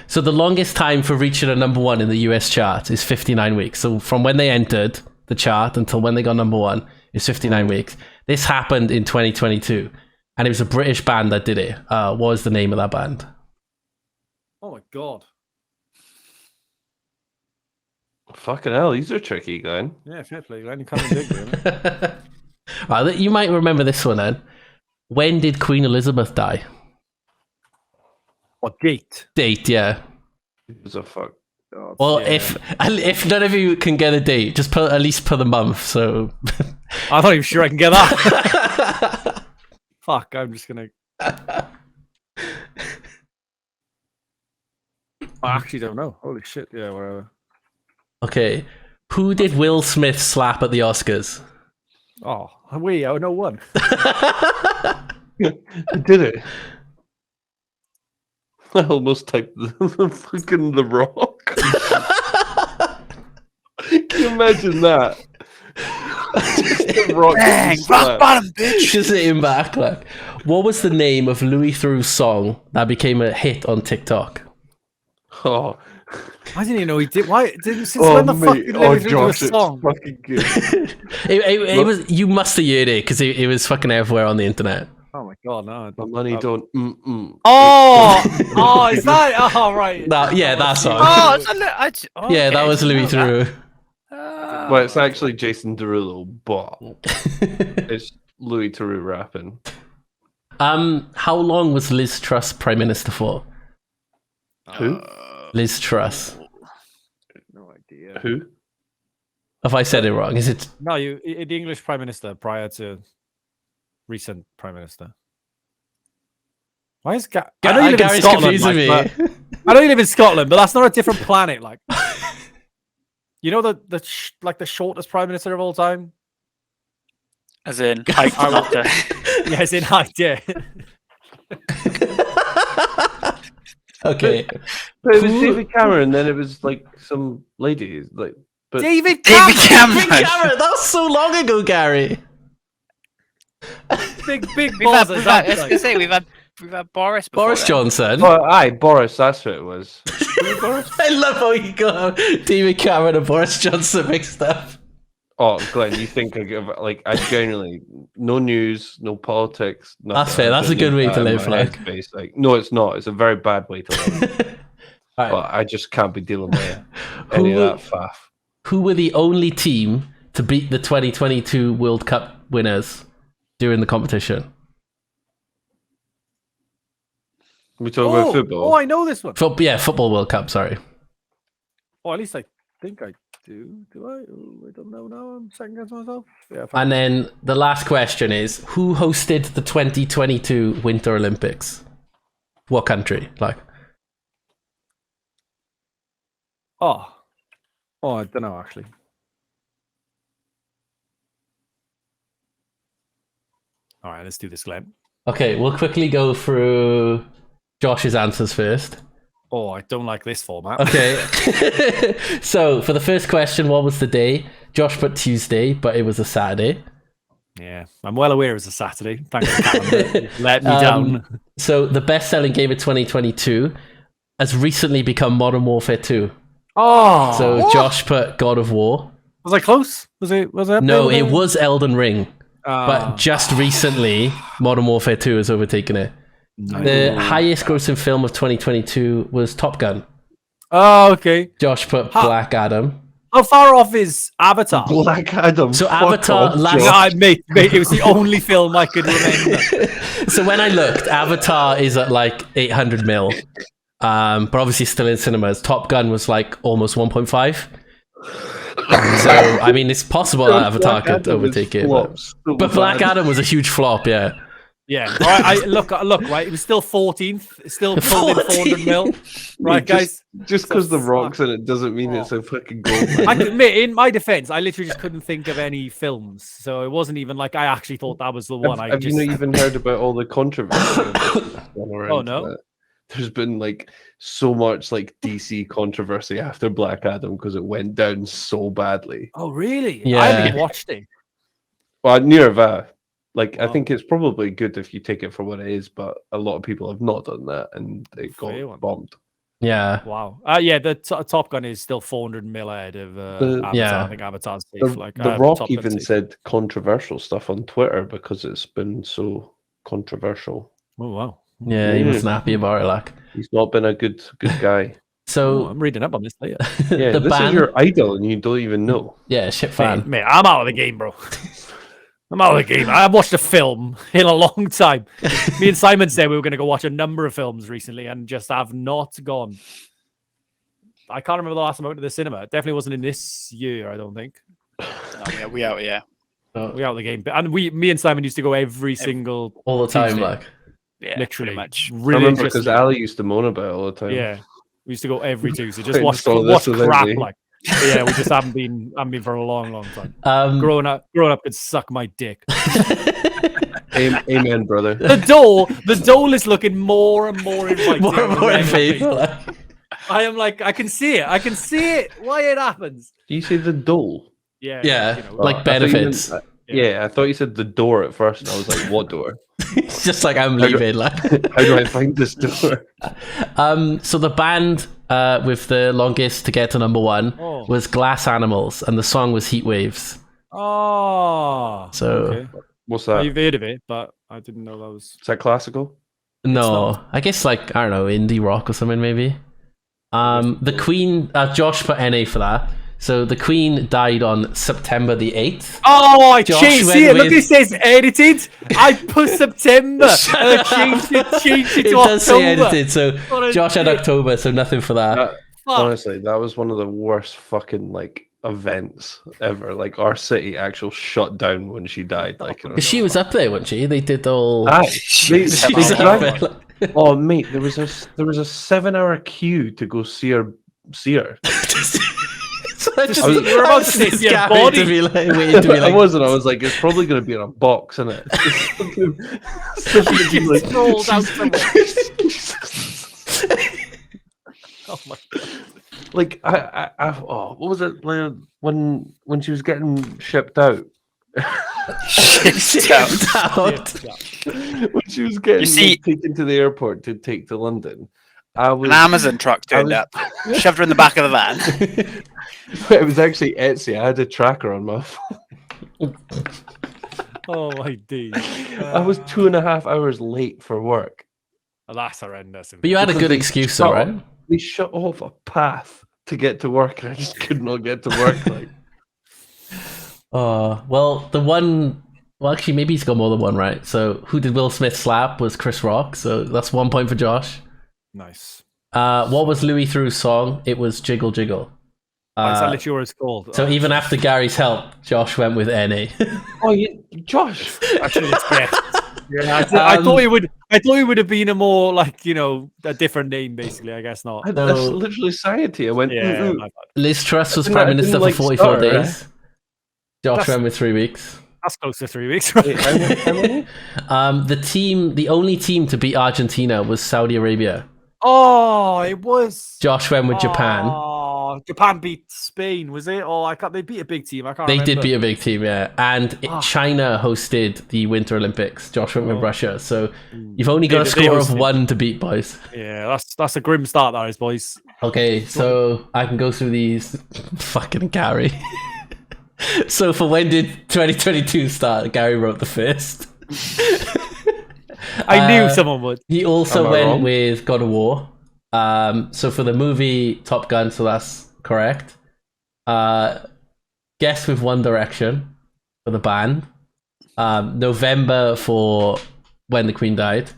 So the longest time for reaching a number one in the US chart is 59 weeks. So from when they entered the chart until when they got number one is 59 weeks. This happened in 2022, and it was a British band that did it. What was the name of that band? Oh my god. Fucking hell, these are tricky, Glenn. Yeah, fair play, Glenn. You can't dig me. Right, you might remember this one then. When did Queen Elizabeth die? What date? Date, yeah. It was a fuck. Oh, Well, yeah. if none of you can get a date, just at least put a month. So I'm not even sure I can get that. Fuck, I'm just gonna. I actually don't know. Holy shit! Yeah, whatever. okay, who did Will Smith slap at the Oscars? Oh, wait, I know one. I did it. I almost typed the fucking The Rock. Can you imagine that? Just The Rock. Bang! slap. Rock bottom, bitch! Just hitting back. Like, what was the name of Louis Theroux's song that became a hit on TikTok? Oh, I didn't even know he did. Why? Since oh when the fuck mate. did Oh, Louis Theroux do a Josh, it's song? fucking good. It was. You must have heard it because it was fucking everywhere on the internet. Oh my god, no. My money don't. Oh, is that? Oh, right. That song. Oh, it's Yeah, that was Louis Theroux. Well, it's actually Jason Derulo, but it's Louis Theroux rapping. How long was Liz Truss Prime Minister for? Who? Liz Truss. No idea. Who? Have I said it wrong? Is it? No, the English Prime Minister prior to recent Prime Minister. Why is I know you live in Gary's Scotland, confusing like, me. but- I know you live in Scotland, but that's not a different planet. Like, you know the shortest Prime Minister of all time. As in, height, not Yeah, as in height, yeah. Okay. But it was David Cameron, then it was like some lady, like. But David David Cameron! Cameron. Cameron, that was so long ago, Gary. Big We've balls. had, I was gonna say we've had Boris before. Boris then. Johnson. oh, aye, Boris. That's who it was. Boris? I love how you got David Cameron and Boris Johnson mixed up. Oh, Glenn, you think I genuinely no news, no politics. Nothing. That's fair. I That's don't a good need way that to in live, my like. headspace. Like, no, it's not. It's a very bad way to live. All right. But I just can't be dealing with any of that faff. Who were the only team to beat the 2022 World Cup winners during the competition? We talk about football. Oh, I know this one. Football World Cup, sorry. Oh, at least I think I do. Do I? Oh, I don't know now. I'm second guessing myself. Yeah. And then the last question is, who hosted the 2022 Winter Olympics? What country? Like, Oh, I don't know actually. All right, let's do this, Glenn. okay, we'll quickly go through Josh's answers first. Oh, I don't like this format. Okay. So for the first question, what was the day? Josh put Tuesday, but it was a Saturday. Yeah, I'm well aware it was a Saturday. Thanks for calendar. Let me down. So the best-selling game of 2022 has recently become Modern Warfare 2. Oh, So Josh put God of War. was I close? Was it? No, it was Elden Ring. But Ah. just recently, Modern Warfare 2 has overtaken it. The highest grossing film of 2022 was Top Gun. Oh, okay. Josh put Black Adam. How far off is Avatar? Black Adam. So fuck Avatar off, last- Josh. Nah, mate, it was the only film I could remember. So when I looked, Avatar is at like 800 mil. But obviously still in cinemas. Top Gun was like almost 1.5. So, I mean, it's possible that Avatar Black could Adam overtake it. flops so But Black bad. Adam was a huge flop, yeah. Yeah, all right, I look, right? It was still 14th. It's still pulled in 400 mil, right, guys? Just because the fuck. rock's in it doesn't mean it's a fucking gold. I can admit, in my defense, I literally just couldn't think of any films, so it wasn't even like I actually thought that was the one. Have you not even heard about all the controversy? Oh, no? That? There's been like so much like DC controversy after Black Adam because it went down so badly. Oh, really? Yeah. I haven't watched it. Well, near that. Like, I Oh. think it's probably good if you take it for what it is, but a lot of people have not done that and it Fair got one. bombed. Yeah. Wow. Yeah, the Top Gun is still 400 mil ahead of Avatar. Yeah. I think Avatar's safe. The Rock Top Gun's even safe. said controversial stuff on Twitter because it's been so controversial. Oh, wow. Yeah, he wasn't happy about it, like. He's not been a good guy. Oh, So, I'm reading up on this later. Yeah, the this band, is your idol and you don't even know. yeah, shit fan. Mate, I'm out of the game, bro. I'm out of the game. I haven't watched a film in a long time. Me and Simon said we were going to go watch a number of films recently and just have not gone. I can't remember the last time I went to the cinema. It definitely wasn't in this year, I don't think. No, we out, yeah. We out of the game. And me and Simon used to go every single, All the time, Tuesday. like. Yeah, literally. pretty much. I remember because Religiously. Ali used to moan about it all the time. Yeah. We used to go every Tuesday. Just Playing watch Saw This with crap. Lindsay. Like, but yeah, we just haven't been for a long, long time. Growing up could suck my dick. Amen, brother. The dole is looking more and more inviting. more and more in favor. Like. I am like, I can see it. Why it happens? Do you say the dole? Yeah. Yeah, you know, like I thought you benefits. meant- yeah, I thought you said the door at first, and I was like, "What door? It's just like I'm leaving. Like. How do I find this door?" So the band with the longest to get to number one Oh. was Glass Animals, and the song was Heat Waves. Oh. So Okay. What's that? I've heard of it, but I didn't know that was. Is that classical? no, I guess like I don't know, indie rock or something maybe. The Queen, Josh put NA for that. So the Queen died on September the 8th. Oh, I Josh changed. went See it. Look, with- it says edited. I put September. And I changed it It to does say October. edited, so What a Josh had dick. October, so nothing for that. That- Fuck. honestly, that was one of the worst fucking like events ever. Like our city actual shut down when she died. Like, Because she was up there, wasn't she? They did all. Aye. They She was up dragged- there. Like- oh mate, there was a 7-hour queue to go see her. So I just, you were about to say your Gary body. to be like, waiting to be I like, wasn't. I was like, it's probably going to be in a box, isn't it? Just rolled out somewhere. Oh my god. Like what was it like, when she was getting shipped out? Shipped out. When she was getting You see- taken to the airport to take to London, I was An Amazon truck turned up, shoved her in the back of the van. It was actually Etsy. I had a tracker on my phone. Oh my days. I was 2.5 hours late for work. Oh, that's horrendous. but you had a Because good they excuse, shut though, off- right? They shut off a path to get to work, and I just could not get to work. Like, Well, the one. Well, actually, maybe he's got more than one, right? So, who did Will Smith slap was Chris Rock. So that's 1 point for Josh. Nice. What was Louis Theroux's song? It was Jiggle Jiggle. Is that literally what it's called? So even after Gary's help, Josh went with NA. oh, yeah, Josh. Actually, it's guessed. Yeah, I thought it would. I thought it would have been a more like a different name. Basically, I guess not. That's literally society. I went. Yeah, "Mm-mm." my bad. Liz Truss was I Prime didn't Minister like for 44 Star, days. Josh That's- went with 3 weeks. That's close to 3 weeks. Right? Wait, how many? The only team to beat Argentina was Saudi Arabia. Oh, it was. Josh went with Japan. Oh, Japan beat Spain, was it? Oh, I can't. They beat a big team. I can't. They remember. did beat a big team, yeah. And China hosted the Winter Olympics. Josh went with Russia. So you've only got a They score of hosted. 1 to beat, boys. Yeah, that's a grim start, that is, boys. Okay, so I can go through these. Fucking Gary. So for when did 2022 start? Gary wrote the first. I knew someone would. He also Am I went wrong? with God of War. So for the movie Top Gun, so that's correct. Guess with One Direction for the band. November for When the Queen Died.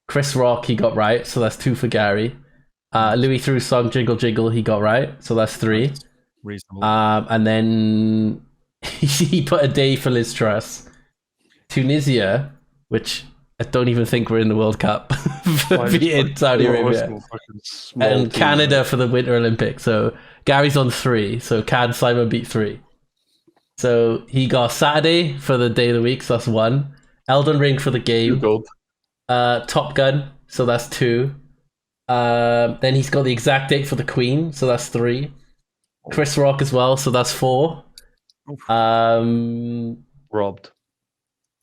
Chris Rock, he got right, so that's 2 for Gary. Louis Theroux's song Jiggle Jiggle, he got right, so that's 3. Reasonable. And then he put a day for Liz Truss. Tunisia, which I don't even think we're in the World Cup, beating Saudi Arabia. And Canada for the Winter Olympics. So Gary's on 3. So Cad Simon beat 3. So he got Saturday for the day of the week, so that's 1. Elden Ring for the game. Gold. Top Gun, so that's 2. Then he's got the exact date for the Queen, so that's 3. Chris Rock as well, so that's 4. Robbed.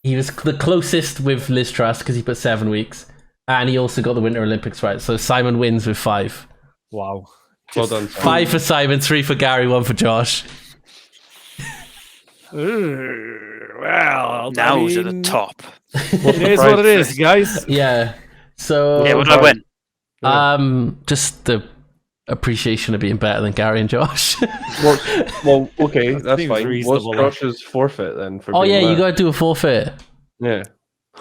He was the closest with Liz Truss because he put 7 weeks, and he also got the Winter Olympics right. So Simon wins with 5. Wow. Well done. 5 for Simon, 3 for Gary, 1 for Josh. Well, Now's at the top. It is what it is, guys. Yeah. So Yeah, what did I win? just the appreciation of being better than Gary and Josh. Well, okay, that's seems fine. What's reasonable, Josh's forfeit then? For Oh being yeah, you mad? gotta do a forfeit. Yeah.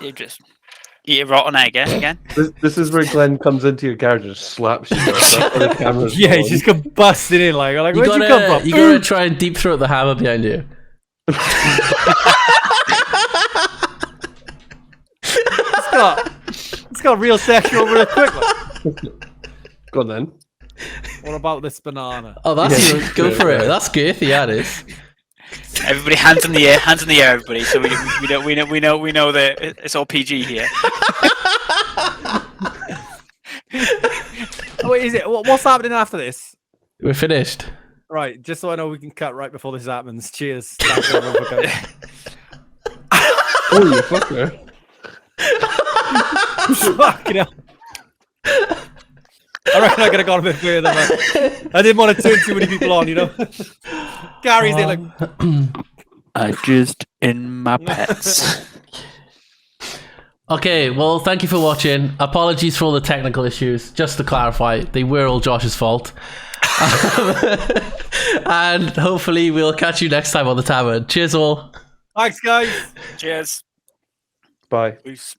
You just eat a rotten egg again. This is where Glenn comes into your garage and slaps you. That's where the camera's Yeah, on. he's just come busting in like You where'd you come from? you gotta try and deep throat the hammer behind you. It's got real sexual real quick. Like. Go on then. What about this banana? Oh, that's Yeah. go for it. That's girthy, that is. Everybody, hands in the air, everybody. So we know that it's all PG here. Oh, wait, is it? What's happening after this? We're finished. Right, just so I know we can cut right before this happens. Cheers. Thanks everyone for coming. Oh, you fucker. Fucking hell. I reckon I could have gone a bit further, man. I didn't want to turn too many people on, you know. Gary's there like, I just in my pets. Okay, well, thank you for watching. Apologies for all the technical issues. Just to clarify, they were all Josh's fault. And hopefully we'll catch you next time on the Tavern. Cheers all. thanks, guys. Cheers. Bye. Peace.